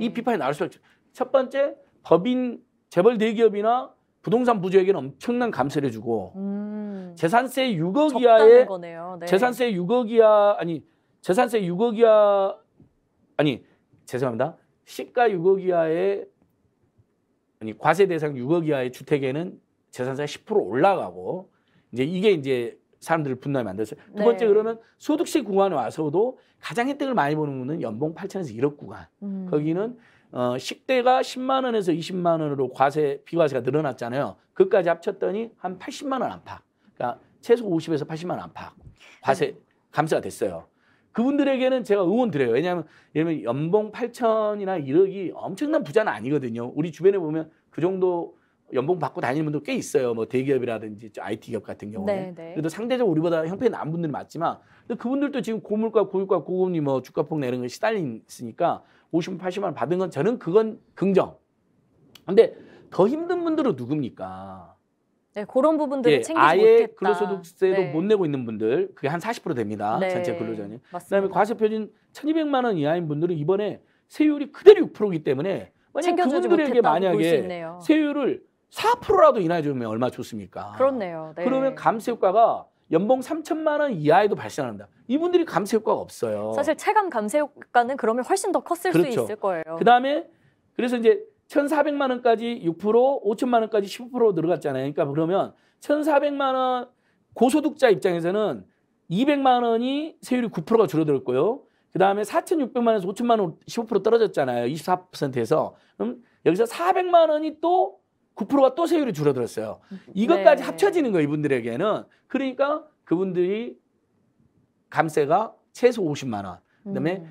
이 비판이 나올 수밖에 없죠. 첫 번째, 법인 재벌 대기업이나 부동산 부주에게는 엄청난 감세를 주고 재산세 6억 이하의 재산세 6억 이하 죄송합니다. 시가 6억 이하의 과세 대상 6억 이하의 주택에는 재산세가 10% 올라가고 이게 사람들을 분노하게 만들었어요. 두 번째, 그러면 소득세 구간에 와서도 가장 혜택을 많이 보는 분은 연봉 8천에서 1억 구간. 거기는 식대가 10만 원에서 20만 원으로 비과세가 늘어났잖아요. 그까지 합쳤더니 한 80만 원 안팎. 그러니까 최소 50에서 80만 원 안팎 감세가 됐어요. 그분들에게는 제가 응원 드려요. 왜냐하면 예를 들면 연봉 8천이나 1억이 엄청난 부자는 아니거든요. 우리 주변에 보면 그 정도 연봉 받고 다니는 분들 꽤 있어요. 뭐 대기업이라든지 IT 기업 같은 경우는. 네. 그래도 상대적으로 우리보다 형편이 나은 분들이 많지만 근데 그분들도 지금 고물가, 고유가, 고금리 뭐 주가폭 내는 거 시달리니까 50만, 80만 원 받은 건 저는 그건 긍정. 근데 더 힘든 분들은 누굽니까? 네, 그런 부분들을 챙기지 아예 못했다. 근로소득세도 네. 못 내고 있는 분들 그게 한 40% 됩니다. 네, 전체 근로자는. 맞습니다. 그다음에 과세표준 1,200만 원 이하인 분들은 이번에 세율이 그대로 6%이기 때문에 만약 그분들에게 만약에 세율을 4%라도 인하해 주면 얼마나 좋습니까? 그렇네요. 네. 그러면 감세 효과가 연봉 3천만 원 이하에도 발생한다. 이분들이 감세 효과가 없어요. 사실 체감 감세 효과는 그러면 훨씬 더 컸을 그렇죠. 수 있을 거예요. 그다음에 그래서 이제 1,400만 원까지 6%, 5천만 원까지 15% 늘어갔잖아요. 그러니까 그러면 1,400만 원 고소득자 입장에서는 200만 원이 세율이 9%가 줄어들었고요. 그다음에 4,600만 원에서 5천만 원 15% 떨어졌잖아요. 24%에서. 그럼 여기서 400만 원이 또 9%가 또 세율이 줄어들었어요. 이것까지 네. 합쳐지는 거예요. 이분들에게는. 그러니까 그분들이 감세가 최소 50만 원. 그다음에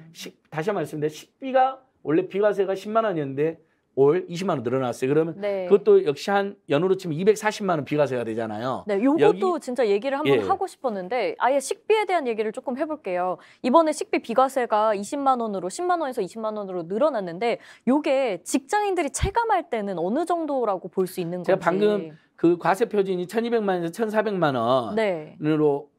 다시 한번 말씀드리는데 식비가 원래 비과세가 10만 원이었는데 올 20만 원 늘어났어요. 그러면 네. 그것도 역시 한 연으로 치면 240만 원 비과세가 되잖아요. 네, 요것도 진짜 얘기를 한번 하고 싶었는데 아예 식비에 대한 얘기를 조금 해볼게요. 이번에 식비 비과세가 20만 원으로 10만 원에서 20만 원으로 늘어났는데 요게 직장인들이 체감할 때는 어느 정도라고 볼 수 있는 건지. 제가 방금 그 과세 표준이 1,200만 원에서 1,400만 원으로 네.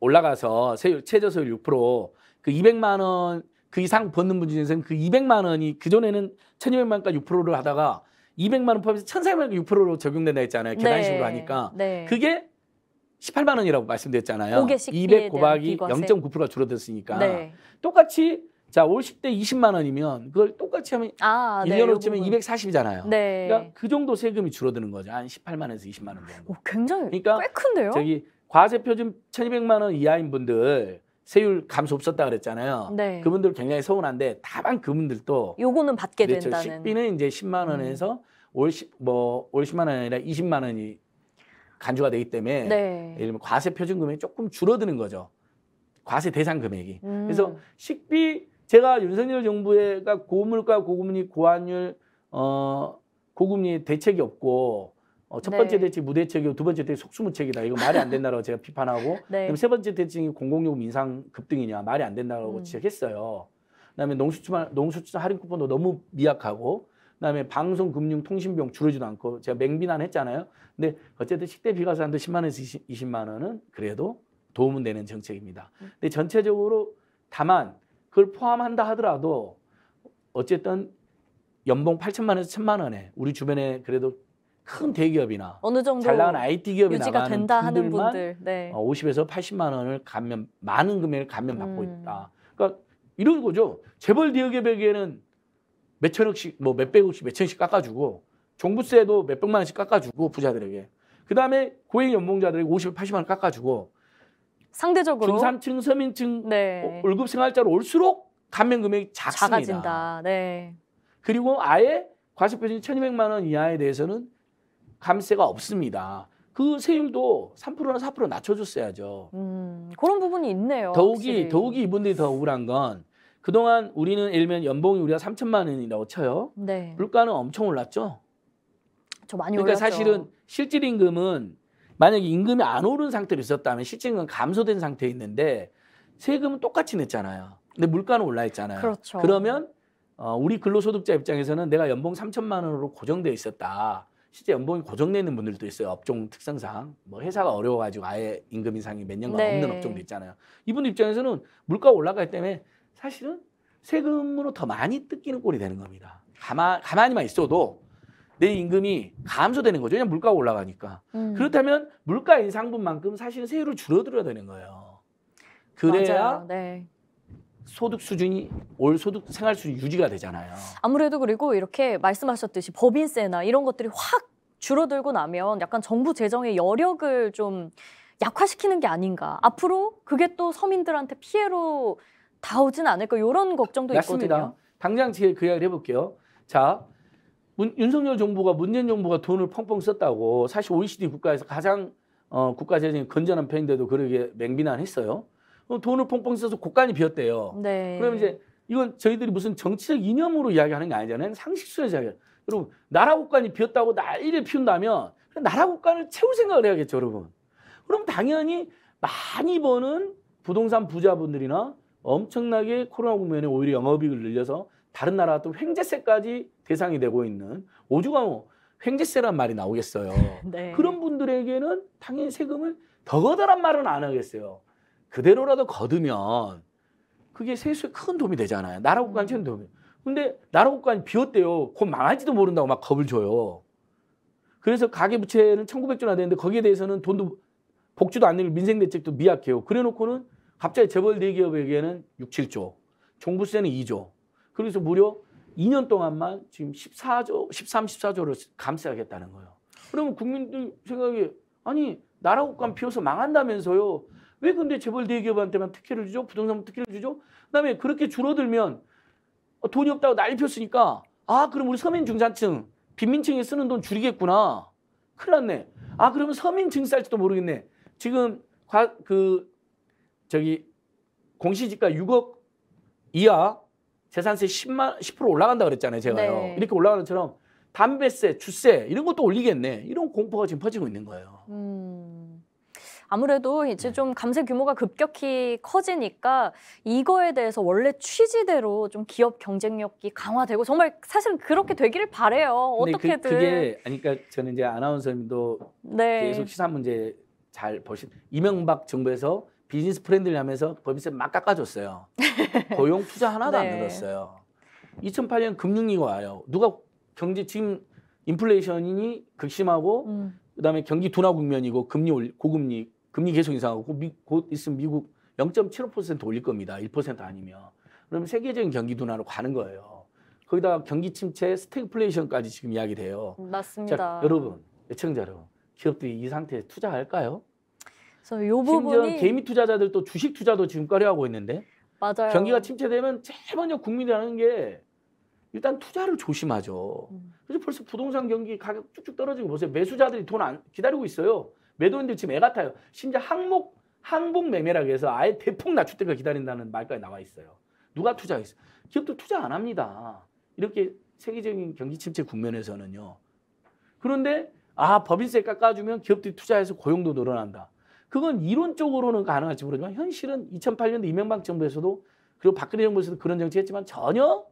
올라가서 세율 최저세율 6%, 그 200만 원 그 이상 벗는 분 중에서는 그 200만 원이 그전에는 1,200만 원까지 6%를 하다가 200만 원 포함해서 1,400만 원 6%로 적용된다 했잖아요. 계단식으로 하니까. 네. 그게 18만 원이라고 말씀드렸잖아요. 고개 식비에 200 곱하기 대한 0.9%가 줄어들었으니까. 네. 똑같이 자, 올 10대 20만 원이면 그걸 똑같이 하면 1년으로 치면 240이잖아요. 네. 그러니까 그 정도 세금이 줄어드는 거죠. 한 18만 원에서 20만 원 정도. 굉장히 그러니까 꽤 큰데요? 저기 과세 표준 1,200만 원 이하인 분들 세율 감소 없었다 그랬잖아요. 네. 그분들 굉장히 서운한데 다만 그분들도 요거는 받게 그렇죠. 된다는. 식비는 이제 10만 원에서 올 10만 원이 아니라 20만 원이 간주가 되기 때문에 네. 예를 들면 과세 표준 금액이 조금 줄어드는 거죠. 과세 대상 금액이. 그래서 식비 제가 윤석열 정부가 고물가, 고금리, 고환율, 고금리 대책이 없고 첫 번째 대책이 무대책이고 두 번째 대책이 속수무책이다. 이거 말이 안 된다고 제가 비판하고 네. 그럼 세 번째 대책이 공공요금 인상 급등이냐. 말이 안 된다고 지적했어요. 그다음에 농수출산 할인 쿠폰도 너무 미약하고 그다음에 방송, 금융, 통신비용 줄어지도 않고 제가 맹비난했잖아요. 근데 어쨌든 식대 비과세 한도 10만 원에서 20만 원은 그래도 도움은 되는 정책입니다. 근데 전체적으로 다만 그걸 포함한다 하더라도 어쨌든 연봉 8천만 원에서 1,000만 원에 우리 주변에 그래도 큰 대기업이나 어느 정도 잘 나가는 IT 기업이 유지가 나가는 된다 하는 분들만 분들. 네. 50에서 80만 원을 많은 금액을 감면받고 있다. 그러니까 이런 거죠. 재벌 대기업에게는 몇 천억씩, 뭐 몇백억씩, 몇 천씩 깎아주고 종부세도 몇백만 원씩 깎아주고 부자들에게. 그다음에 고액 연봉자들에게 50, 80만 원 깎아주고 상대적으로 중산층, 서민층 네. 월급 생활자로 올수록 감면 금액이 작습니다. 작아진다. 네. 그리고 아예 과세 표준이 1,200만 원 이하에 대해서는 감세가 없습니다. 그 세율도 3%나 4% 낮춰줬어야죠. 그런 부분이 있네요. 더욱이 이분들이 더 억울한 건 그동안 우리는 예를 들면 연봉이 우리가 3천만 원이라고 쳐요. 네. 물가는 엄청 올랐죠. 저 많이 그러니까 올랐죠. 사실은 실질 임금은 만약에 임금이 안 오른 상태로 있었다면 실질 임금은 감소된 상태에 있는데 세금은 똑같이 냈잖아요. 근데 물가는 올라 있잖아요. 그렇죠. 그러면 우리 근로소득자 입장에서는 내가 연봉 3천만 원으로 고정돼 있었다. 실제 연봉이 고정돼 있는 분들도 있어요. 업종 특성상. 뭐 회사가 어려워가지고 아예 임금 인상이 몇 년간 네. 없는 업종도 있잖아요. 이분 입장에서는 물가가 올라가기 때문에 사실은 세금으로 더 많이 뜯기는 꼴이 되는 겁니다. 가만히만 있어도 내 임금이 감소되는 거죠. 그냥 물가가 올라가니까. 그렇다면 물가 인상분만큼 사실은 세율을 줄어들어야 되는 거예요. 그래야 네. 소득 수준이 올 소득 생활 수준이 유지가 되잖아요. 아무래도 그리고 이렇게 말씀하셨듯이 법인세나 이런 것들이 확 줄어들고 나면 약간 정부 재정의 여력을 좀 약화시키는 게 아닌가. 앞으로 그게 또 서민들한테 피해로 닿오진 않을까. 이런 걱정도 맞습니다. 있거든요. 당장 제가 그 이야기를 해볼게요. 자, 윤석열 정부가 문재인 정부가 돈을 펑펑 썼다고 사실 OECD 국가에서 가장 국가 재정이 건전한 편인데도 그러게 맹비난했어요. 돈을 펑펑 써서 곳간이 비었대요. 네. 그럼 이제 이건 저희들이 무슨 정치적 이념으로 이야기하는 게 아니잖아요. 상식선에서 이야기해요. 여러분 나라 곳간이 비었다고 난리를 피운다면 나라 국간을 채울 생각을 해야겠죠, 여러분. 그럼 당연히 많이 버는 부동산 부자분들이나 엄청나게 코로나 국면에 오히려 영업이익을 늘려서 다른 나라가 또 횡재세까지 대상이 되고 있는 오죽하 뭐 횡재세란 말이 나오겠어요. 네. 그런 분들에게는 당연히 세금을 더 거다란 말은 안 하겠어요. 그대로라도 거두면 그게 세수에 큰 도움이 되잖아요. 나라 국간 채는 도움이. 근데 나라 국간이 비었대요. 곧 망할지도 모른다고 막 겁을 줘요. 그래서 가계부채는 1900조나 되는데 거기에 대해서는 돈도 복지도 안 내고 민생대책도 미약해요. 그래놓고는 갑자기 재벌 대기업에게는 6, 7조, 종부세는 2조. 그래서 무려 2년 동안만 지금 14조, 13, 14조를 감세하겠다는 거예요. 그러면 국민들 생각에 아니 나라 국간 비어서 망한다면서요. 왜 근데 재벌 대기업한테만 특혜를 주죠? 부동산 특혜를 주죠? 그다음에 그렇게 줄어들면 돈이 없다고 난리 폈으니까 아 그럼 우리 서민 중산층, 빈민층에 쓰는 돈 줄이겠구나. 큰일 났네. 아 그러면 서민 증세 할지도 모르겠네. 지금 공시지가 6억 이하 재산세 10% 올라간다 그랬잖아요. 제가요. 네. 이렇게 올라가는 것처럼 담배세, 주세 이런 것도 올리겠네. 이런 공포가 지금 퍼지고 있는 거예요. 아무래도 이제 좀 감세 규모가 급격히 커지니까 이거에 대해서 원래 취지대로 좀 기업 경쟁력이 강화되고 정말 사실은 그렇게 되기를 바래요. 어떻게든. 그게 그러니까 저는 이제 아나운서님도 네. 계속 시사 문제 잘 보신 이명박 정부에서 비즈니스 프렌들리 하면서 법인세 막 깎아줬어요. 고용 투자 하나도 안 늘었어요. 2008년 금융위기가 와요. 누가 경제 지금 인플레이션이 극심하고 그다음에 경기 둔화 국면이고 고금리 금리 계속 인상하고 곧 있으면 미국 0.75% 올릴 겁니다. 1% 아니면. 그러면 세계적인 경기 둔화로 가는 거예요. 거기다가 경기 침체, 스태그플레이션까지 지금 이야기돼요. 맞습니다. 자, 여러분, 시청자 여러분, 기업들이 이 상태에 투자할까요? 그래서 요 심지어 부분이 개미 투자자들도 주식 투자도 지금 꺼려하고 있는데 맞아요. 경기가 침체되면 제일 먼저 국민이 하는 게 일단 투자를 조심하죠. 그래서 벌써 부동산 경기 가격 쭉쭉 떨어지고 보세요. 매수자들이 돈 안 기다리고 있어요. 매도인들 지금 애가 타요. 심지어 항복 매매라고 해서 아예 대폭 낮출 때가 기다린다는 말까지 나와 있어요. 누가 투자했어요? 기업도 투자 안 합니다. 이렇게 세계적인 경기 침체 국면에서는요. 그런데 법인세 깎아주면 기업들이 투자해서 고용도 늘어난다. 그건 이론적으로는 가능할지 모르지만 현실은 2008년도 이명박 정부에서도 그리고 박근혜 정부에서도 그런 정책했지만 전혀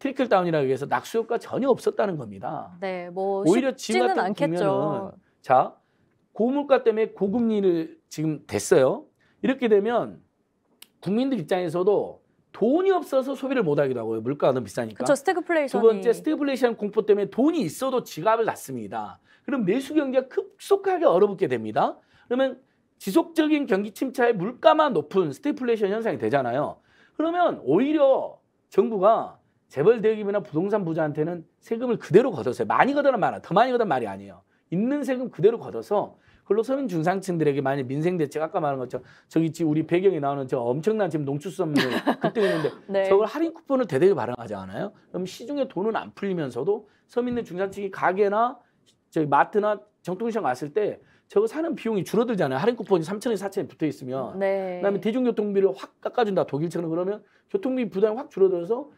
트리클 다운이라고 해서 낙수 효과 전혀 없었다는 겁니다. 네, 뭐 오히려 지금 쉽지는 같은 않겠죠. 국면은 자 고물가 때문에 고금리를 지금 됐어요. 이렇게 되면 국민들 입장에서도 돈이 없어서 소비를 못하기도 하고요. 물가가 너무 비싸니까. 그렇죠. 스태그플레이션이. 두 번째 스태그플레이션 공포 때문에 돈이 있어도 지갑을 닫습니다. 그럼 내수 경제가 급속하게 얼어붙게 됩니다. 그러면 지속적인 경기 침체에 물가만 높은 스태그플레이션 현상이 되잖아요. 그러면 오히려 정부가 재벌 대기업이나 부동산 부자한테는 세금을 그대로 걷었어요. 많이 걷으란 말은 더 많이 걷은 말이 아니에요. 있는 세금 그대로 걷어서 그걸로 서민 중산층들에게 만약 민생대책 아까 말한 것처럼 저기 지금 우리 배경에 나오는 저 엄청난 지금 농축산물 급등 있는데 네. 저걸 할인 쿠폰을 대대로 발행하지 않아요? 그럼 시중에 돈은 안 풀리면서도 서민들 중산층이 가게나 저기 마트나 정통시장 갔을 때 저거 사는 비용이 줄어들잖아요. 할인 쿠폰이 3,000원, 4,000원 붙어 있으면. 네. 그다음에 대중교통비를 확 깎아준다. 독일처럼 그러면 교통비 부담이 확 줄어들어서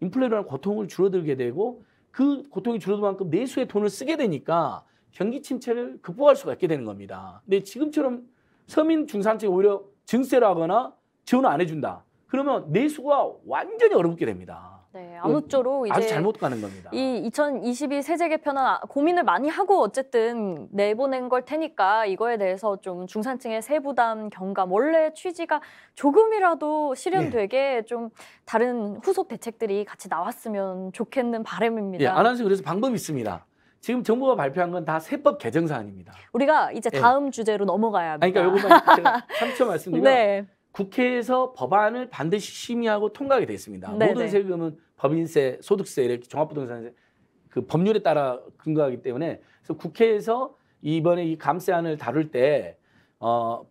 인플레라는 고통을 줄어들게 되고 그 고통이 줄어들 만큼 내수에 돈을 쓰게 되니까 경기 침체를 극복할 수가 있게 되는 겁니다. 근데 지금처럼 서민 중산층이 오히려 증세를 하거나 지원을 안 해준다. 그러면 내수가 완전히 얼어붙게 됩니다. 네, 아무쪼록 이제 아주 잘못 가는 겁니다. 이 2022 세제 개편은 고민을 많이 하고 어쨌든 내보낸 걸 테니까 이거에 대해서 좀 중산층의 세부담 경감 원래 취지가 조금이라도 실현되게 좀 다른 후속 대책들이 같이 나왔으면 좋겠는 바람입니다. 예, 아나운서 그래서 방법이 있습니다. 지금 정부가 발표한 건 다 세법 개정 사안입니다. 우리가 이제 다음 주제로 넘어가야 합니다. 그러니까 요것만 제가 3초 말씀드리면 네. 국회에서 법안을 반드시 심의하고 통과하게 돼 있습니다. 네네. 모든 세금은 법인세, 소득세, 이렇게 종합부동산세 그 법률에 따라 근거하기 때문에 그래서 국회에서 이번에 이 감세안을 다룰 때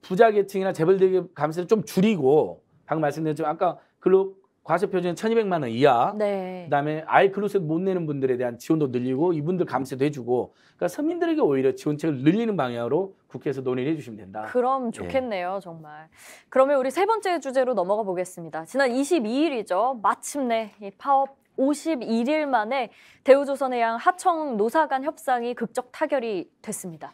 부자 계층이나 재벌대기업 감세를 좀 줄이고 방금 말씀드렸지만 아까 근로 과세 표준 1,200만 원 이하, 네. 그다음에 아예 근로세 못 내는 분들에 대한 지원도 늘리고 이분들 감세도 해주고, 그러니까 서민들에게 오히려 지원책을 늘리는 방향으로 국회에서 논의를 해주시면 된다. 그럼 좋겠네요, 정말. 그러면 우리 세 번째 주제로 넘어가 보겠습니다. 지난 22일이죠. 마침내 이 파업 51일 만에 대우조선해양 하청 노사 간 협상이 극적 타결이 됐습니다.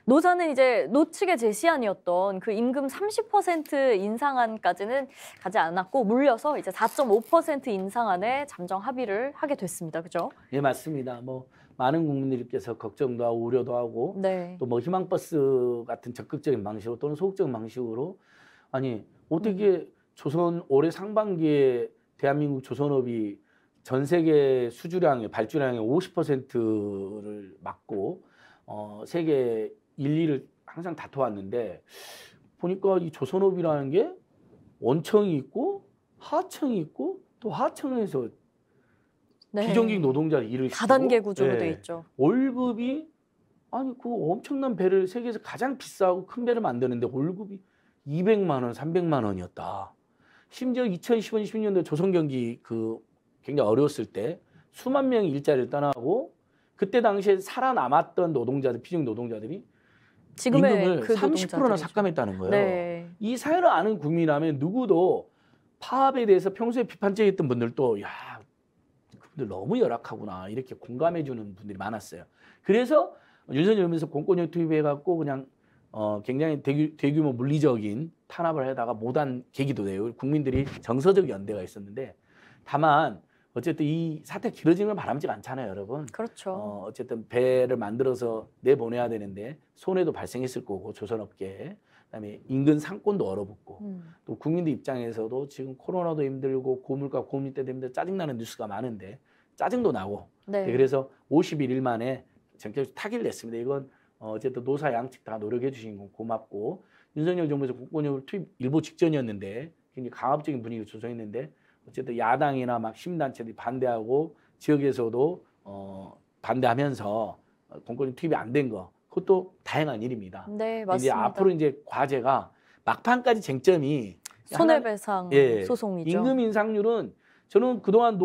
노사는 이제 노측의 제시안이었던 그 임금 30% 인상안까지는 가지 않았고 물려서 이제 4.5% 인상안에 잠정 합의를 하게 됐습니다. 그죠? 예, 맞습니다. 뭐 많은 국민들께서 걱정도 하고 우려도 하고 네. 또 뭐 희망버스 같은 적극적인 방식으로 또는 소극적인 방식으로 아니 어떻게 조선 올해 상반기에 대한민국 조선업이 전 세계 수주량의 발주량의 50%를 맡고 세계 1, 2를 항상 다퉈왔는데 보니까 이 조선업이라는 게 원청이 있고 하청이 있고 또 하청에서 네. 비정규직 노동자를 일을 시키고 다단계 구조로 돼 있죠. 월급이 아니 그 엄청난 배를 세계에서 가장 비싸고 큰 배를 만드는데 월급이 200만 원, 300만 원이었다. 심지어 2015년, 16년도 조선경기 그 굉장히 어려웠을 때 수만 명이 일자리를 떠나고 그때 당시에 살아남았던 노동자들, 비정규직 노동자들이 임금을 그 30%나 삭감했다는 거예요. 네. 이 사연을 아는 국민이라면 누구도 파업에 대해서 평소에 비판적이었던 분들도 야, 그분들 너무 열악하구나 이렇게 공감해주는 분들이 많았어요. 그래서 윤석열 정부에서 공권력 투입해갖고 그냥 굉장히 대규모 물리적인 탄압을 하다가 못한 계기도 돼요. 국민들이 정서적 연대가 있었는데 다만 어쨌든 이 사태 길어지는 걸 바람직 않잖아요, 여러분. 그렇죠. 어쨌든 배를 만들어서 내보내야 되는데 손해도 발생했을 거고 조선업계에 그다음에 인근 상권도 얼어붙고 또 국민들 입장에서도 지금 코로나도 힘들고 고물가 고금리 때도 힘들고 짜증나는 뉴스가 많은데 짜증도 나고 네. 그래서 51일 만에 전격 타결됐습니다. 이건 어쨌든 노사 양측 다 노력해 주신 건 고맙고 윤석열 정부에서 공권력을 투입 일보 직전이었는데 굉장히 강압적인 분위기를 조성했는데 어쨌든 야당이나 막 시민단체들이 반대하고 지역에서도 반대하면서 공권력 투입이 안 된 거 그것도 다행한 일입니다. 네, 맞습니다. 이제 앞으로 이제 과제가 막판까지 쟁점이 손해배상 소송이죠. 임금 인상률은 저는 그동안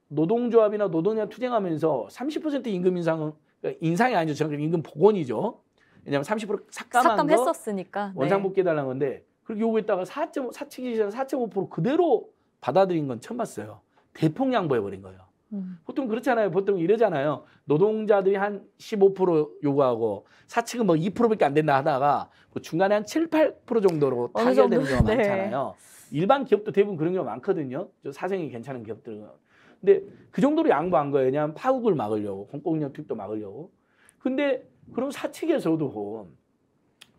노동조합이나 노동자 투쟁하면서 30% 임금 인상은 그러니까 인상이 아니죠. 저는 임금 복원이죠. 왜냐하면 30% 삭감했었으니까. 원상복귀해달라는 건데 그렇게 요구했다가 4.5% 그대로 받아들인 건 처음 봤어요. 대폭 양보해버린 거예요. 보통 그렇잖아요. 보통 이러잖아요. 노동자들이 한 15% 요구하고 사측은 뭐 2%밖에 안 된다 하다가 뭐 중간에 한 7, 8% 정도로 타결되는 경우가 많잖아요. 일반 기업도 대부분 그런 경우가 많거든요. 사정이 괜찮은 기업들은. 근데 그 정도로 양보한 거예요. 왜냐하면 파국을 막으려고, 공공력 투입도 막으려고. 근데 그럼 사측에서도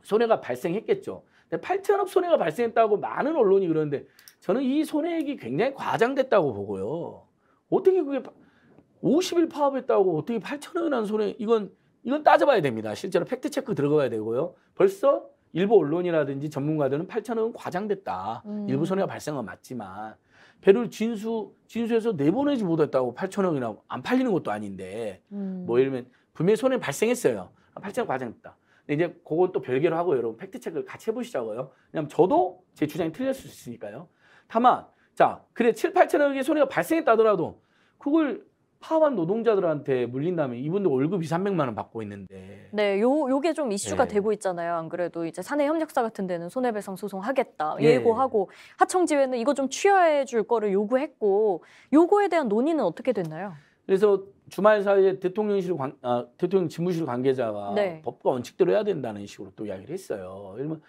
손해가 발생했겠죠. 근데 8천억 손해가 발생했다고 많은 언론이 그러는데 저는 이 손해액이 굉장히 과장됐다고 보고요. 어떻게 그게 50일 파업했다고 어떻게 8천억이라는 손해, 이건 따져봐야 됩니다. 실제로 팩트체크 들어가야 되고요. 벌써 일부 언론이라든지 전문가들은 8천억은 과장됐다. 일부 손해가 발생한 건 맞지만 배를 진수해서 내보내지 못했다고 8천억이나 안 팔리는 것도 아닌데 뭐 예를 들면 분명히 손해 발생했어요. 8천억 과장됐다. 근데 이제 그건 또 별개로 하고 여러분 팩트체크를 같이 해보시자고요. 왜냐하면 저도 제 주장이 틀릴 수 있으니까요. 다만 자 그래 7, 8천억의 손해가 발생했다 하더라도 그걸 파업한 노동자들한테 물린다면 이분들 월급 2, 300만 원 받고 있는데. 네, 요게 좀 이슈가 되고 있잖아요. 안 그래도 이제 사내협력사 같은 데는 손해배상 소송하겠다 예고하고 하청지회는 이거 좀 취하해 줄 거를 요구했고 요거에 대한 논의는 어떻게 됐나요? 그래서 주말 사이에 대통령 집무실 관계자가 법과 원칙대로 해야 된다는 식으로 또 이야기를 했어요. 예를 들면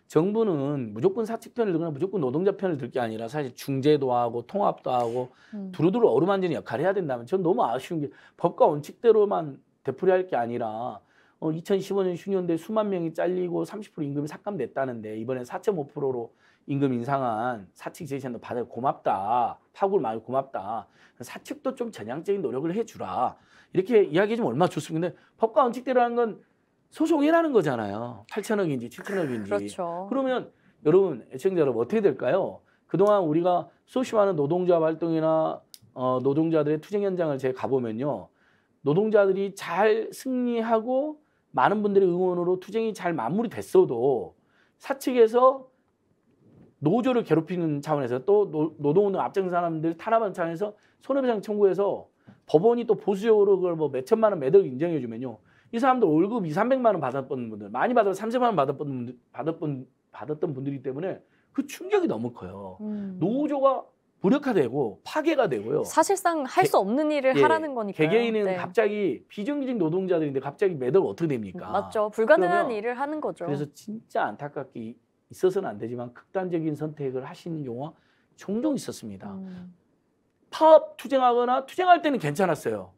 정부는 무조건 사측 편을 들거나 무조건 노동자 편을 들 게 아니라 사실 중재도 하고 통합도 하고 두루두루 어루만지는 역할을 해야 된다면 전 너무 아쉬운 게 법과 원칙대로만 되풀이할 게 아니라 2015년 휴년도에 수만 명이 잘리고 30% 임금이 삭감됐다는데 이번에 4.5%로 임금 인상한 사측 제시안도 받아 고맙다. 파국을 막을 고맙다. 사측도 좀 전향적인 노력을 해주라. 이렇게 이야기해주면 얼마나 좋습니다. 근데 법과 원칙대로 하는 건 소송이라는 거잖아요. 8천억인지 7천억인지. 그렇죠. 그러면 여러분, 애청자 여러분 어떻게 될까요? 그동안 우리가 소심하는 노동자 활동이나 노동자들의 투쟁 현장을 제가 가보면요. 노동자들이 잘 승리하고 많은 분들의 응원으로 투쟁이 잘 마무리됐어도 사측에서 노조를 괴롭히는 차원에서 또 노동운동 앞장 사람들 탄압하는 차원에서 손해배상 청구해서 법원이 또 보수적으로 그걸 뭐 몇 천만 원, 몇 억 인정해 주면요. 이 사람들 월급 2, 300만 원 받았던 분들, 많이 받아서 30만 원 받았던 분들이기 때문에 그 충격이 너무 커요. 노조가 무력화되고 파괴가 되고요. 사실상 할 수 없는 일을 하라는 거니까요. 개개인은 네. 갑자기 비정규직 노동자들인데 갑자기 매달 어떻게 됩니까? 맞죠. 불가능한 일을 하는 거죠. 그래서 진짜 안타깝게 있어서는 안 되지만 극단적인 선택을 하시는 경우가 종종 있었습니다. 파업 투쟁하거나 투쟁할 때는 괜찮았어요.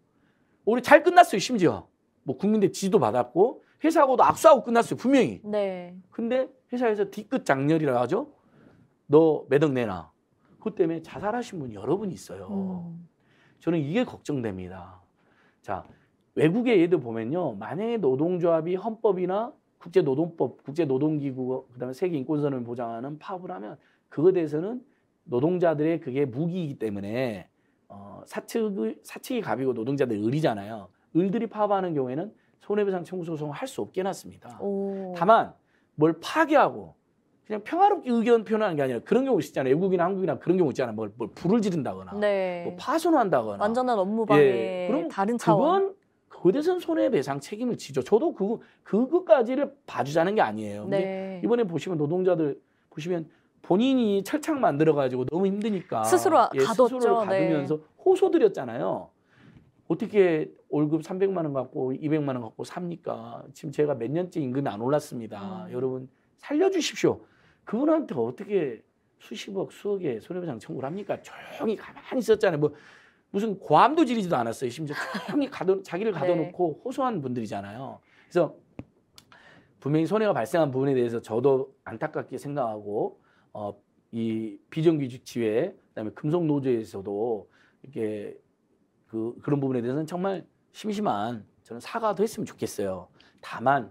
우리 잘 끝났어요. 심지어 뭐 국민들 지지도 받았고 회사하고도 악수하고 끝났어요. 분명히. 네. 근데 회사에서 뒤끝 장렬이라 하죠. 너 매덕 내놔. 그것 때문에 자살하신 분이 여러 분 있어요. 저는 이게 걱정됩니다. 자, 외국의 예를 보면요. 만약에 노동조합이 헌법이나 국제노동법, 국제노동기구, 그다음에 세계인권선언을 보장하는 파업을 하면 그거에 대해서는 노동자들의 그게 무기이기 때문에 사측이 갑이고 노동자들이 을이잖아요. 을들이 파업하는 경우에는 손해배상 청구 소송을 할 수 없게 해놨습니다. 다만 뭘 파괴하고 그냥 평화롭게 의견 표현하는 게 아니라 그런 경우 있잖아요. 외국이나 한국이나 그런 경우 있잖아요. 뭘 불을 지른다거나 네. 뭐 파손한다거나 완전한 업무방해 그럼 다른 차원. 그건 그거에 대해서는 손해배상 책임을 지죠. 저도 그것까지를 봐주자는 게 아니에요. 근데 네. 이번에 보시면 노동자들 보시면 본인이 철창 만들어가지고 너무 힘드니까 스스로 가뒀죠. 스스로를 가두면서 호소드렸잖아요. 어떻게 월급 300만 원 갖고 200만 원 갖고 삽니까? 지금 제가 몇 년째 임금이 안 올랐습니다. 여러분 살려주십시오. 그분한테 어떻게 수십억, 수억의 손해배상 청구를 합니까? 조용히 가만히 있었잖아요. 뭐 무슨 고함도 지르지도 않았어요. 심지어 조용히 자기를 가둬놓고 호소한 분들이잖아요. 그래서 분명히 손해가 발생한 부분에 대해서 저도 안타깝게 생각하고 이 비정규직 지회, 그다음에 금속노조에서도 이렇게 그런 부분에 대해서는 정말 심심한 저는 사과도 했으면 좋겠어요. 다만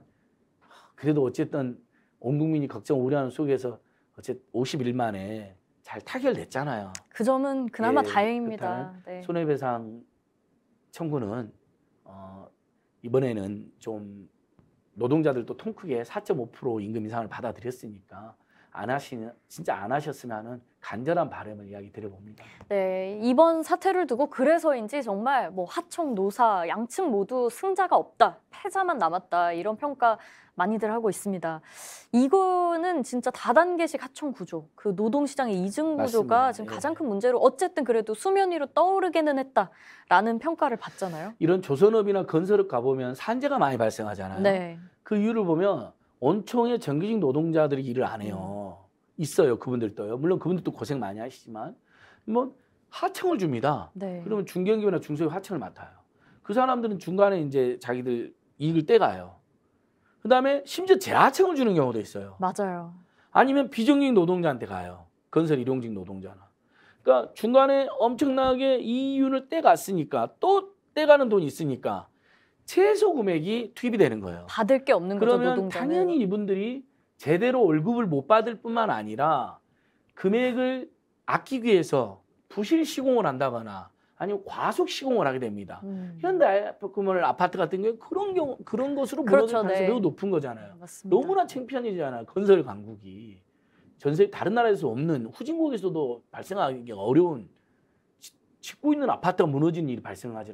그래도 어쨌든 온 국민이 걱정 우려하는 속에서 어쨌든 50일 만에 잘 타결됐잖아요. 그 점은 그나마 다행입니다. 네. 손해배상 청구는 이번에는 좀 노동자들도 통 크게 4.5% 임금 인상을 받아들였으니까 진짜 안 하셨으면 하는 간절한 바람을 이야기 드려봅니다. 네, 이번 사태를 두고 그래서인지 정말 뭐 하청, 노사 양측 모두 승자가 없다, 패자만 남았다 이런 평가 많이들 하고 있습니다. 이거는 진짜 다단계식 하청 구조, 그 노동시장의 이중 구조가 맞습니다. 지금 가장 큰 문제로 어쨌든 그래도 수면 위로 떠오르게는 했다라는 평가를 받잖아요. 이런 조선업이나 건설업 가보면 산재가 많이 발생하잖아요. 네. 그 이유를 보면 온총의 정규직 노동자들이 일을 안 해요. 있어요. 그분들도요. 물론 그분들도 고생 많이 하시지만 뭐 하청을 줍니다. 네. 그러면 중견기업이나 중소기업 하청을 맡아요. 그 사람들은 중간에 이제 자기들 이익을 떼가요. 그다음에 심지어 재하청을 주는 경우도 있어요. 맞아요. 아니면 비정규직 노동자한테 가요. 건설 일용직 노동자나. 그러니까 중간에 엄청나게 이윤을 떼갔으니까 또 떼가는 돈이 있으니까 최소 금액이 투입이 되는 거예요. 받을 게 없는 거죠, 그러면 노동자는. 당연히 이분들이 제대로 월급을 못 받을 뿐만 아니라 금액을 아끼기 위해서 부실 시공을 한다거나 아니면 과속 시공을 하게 됩니다. 현대건설 아파트 같은 경우에 그런 것으로 무너질 가능성이 매우 높은 거잖아요. 맞습니다. 너무나 창피한일이잖아요. 건설 강국이 전세 다른 나라에서 없는 후진국에서도 발생하기 어려운 짓고 있는 아파트가 무너지는 일이 발생하지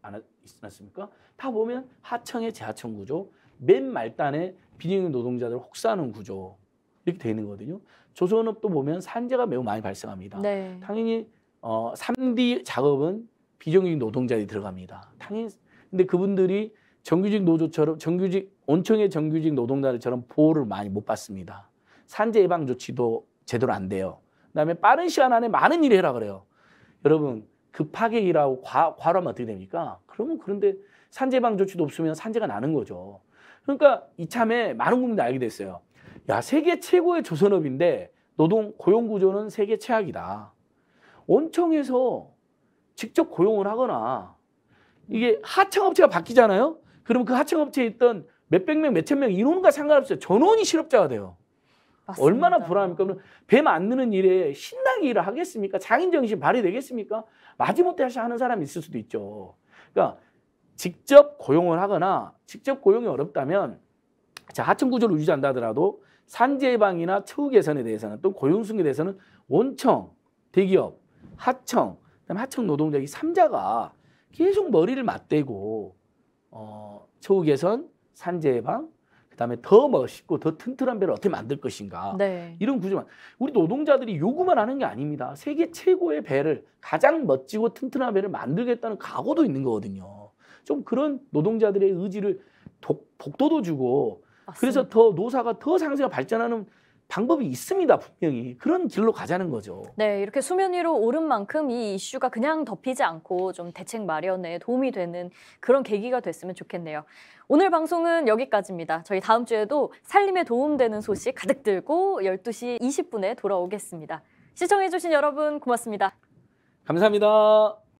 않았습니까? 다 보면 하청의 재하청 구조, 맨 말단에 비정규직 노동자들 혹사하는 구조 이렇게 되어 있는 거거든요. 조선업도 보면 산재가 매우 많이 발생합니다. 네. 당연히 3D 작업은 비정규직 노동자들이 들어갑니다. 당연히 근데 그분들이 정규직 노조처럼 온청의 정규직 노동자들처럼 보호를 많이 못 받습니다. 산재 예방 조치도 제대로 안 돼요. 그다음에 빠른 시간 안에 많은 일을 해라 그래요. 여러분 급하게 일하고 과로하면 어떻게 됩니까? 그런데 산재 예방 조치도 없으면 산재가 나는 거죠. 그러니까 이참에 많은 국민들이 알게 됐어요. 야, 세계 최고의 조선업인데 노동 고용 구조는 세계 최악이다. 온청에서 직접 고용을 하거나 이게 하청업체가 바뀌잖아요. 그러면 그 하청업체에 있던 몇백 명, 몇천 명 인원과 상관없어요. 전원이 실업자가 돼요. 맞습니다. 얼마나 불안합니까? 그럼 배 만드는 일에 신나게 일을 하겠습니까? 장인정신 발휘되겠습니까? 마지못해 하는 사람이 있을 수도 있죠. 그러니까 직접 고용을 하거나 직접 고용이 어렵다면 자, 하청 구조를 유지한다 하더라도 산재 예방이나 처우 개선에 대해서는 또 고용 승계에 대해서는 원청, 대기업, 하청, 그다음에 하청 노동자 이 3자가 계속 머리를 맞대고 처우 개선, 산재 예방, 그다음에 더 멋있고 더 튼튼한 배를 어떻게 만들 것인가. 네. 이런 구조만. 우리 노동자들이 요구만 하는 게 아닙니다. 세계 최고의 배를 가장 멋지고 튼튼한 배를 만들겠다는 각오도 있는 거거든요. 좀 그런 노동자들의 의지를 복도도 주고 맞습니다. 그래서 더 노사가 더 상세가 발전하는 방법이 있습니다. 분명히. 그런 길로 가자는 거죠. 네, 이렇게 수면 위로 오른 만큼 이 이슈가 그냥 덮이지 않고 좀 대책 마련에 도움이 되는 그런 계기가 됐으면 좋겠네요. 오늘 방송은 여기까지입니다. 저희 다음 주에도 살림에 도움되는 소식 가득 들고 12시 20분에 돌아오겠습니다. 시청해주신 여러분 고맙습니다. 감사합니다.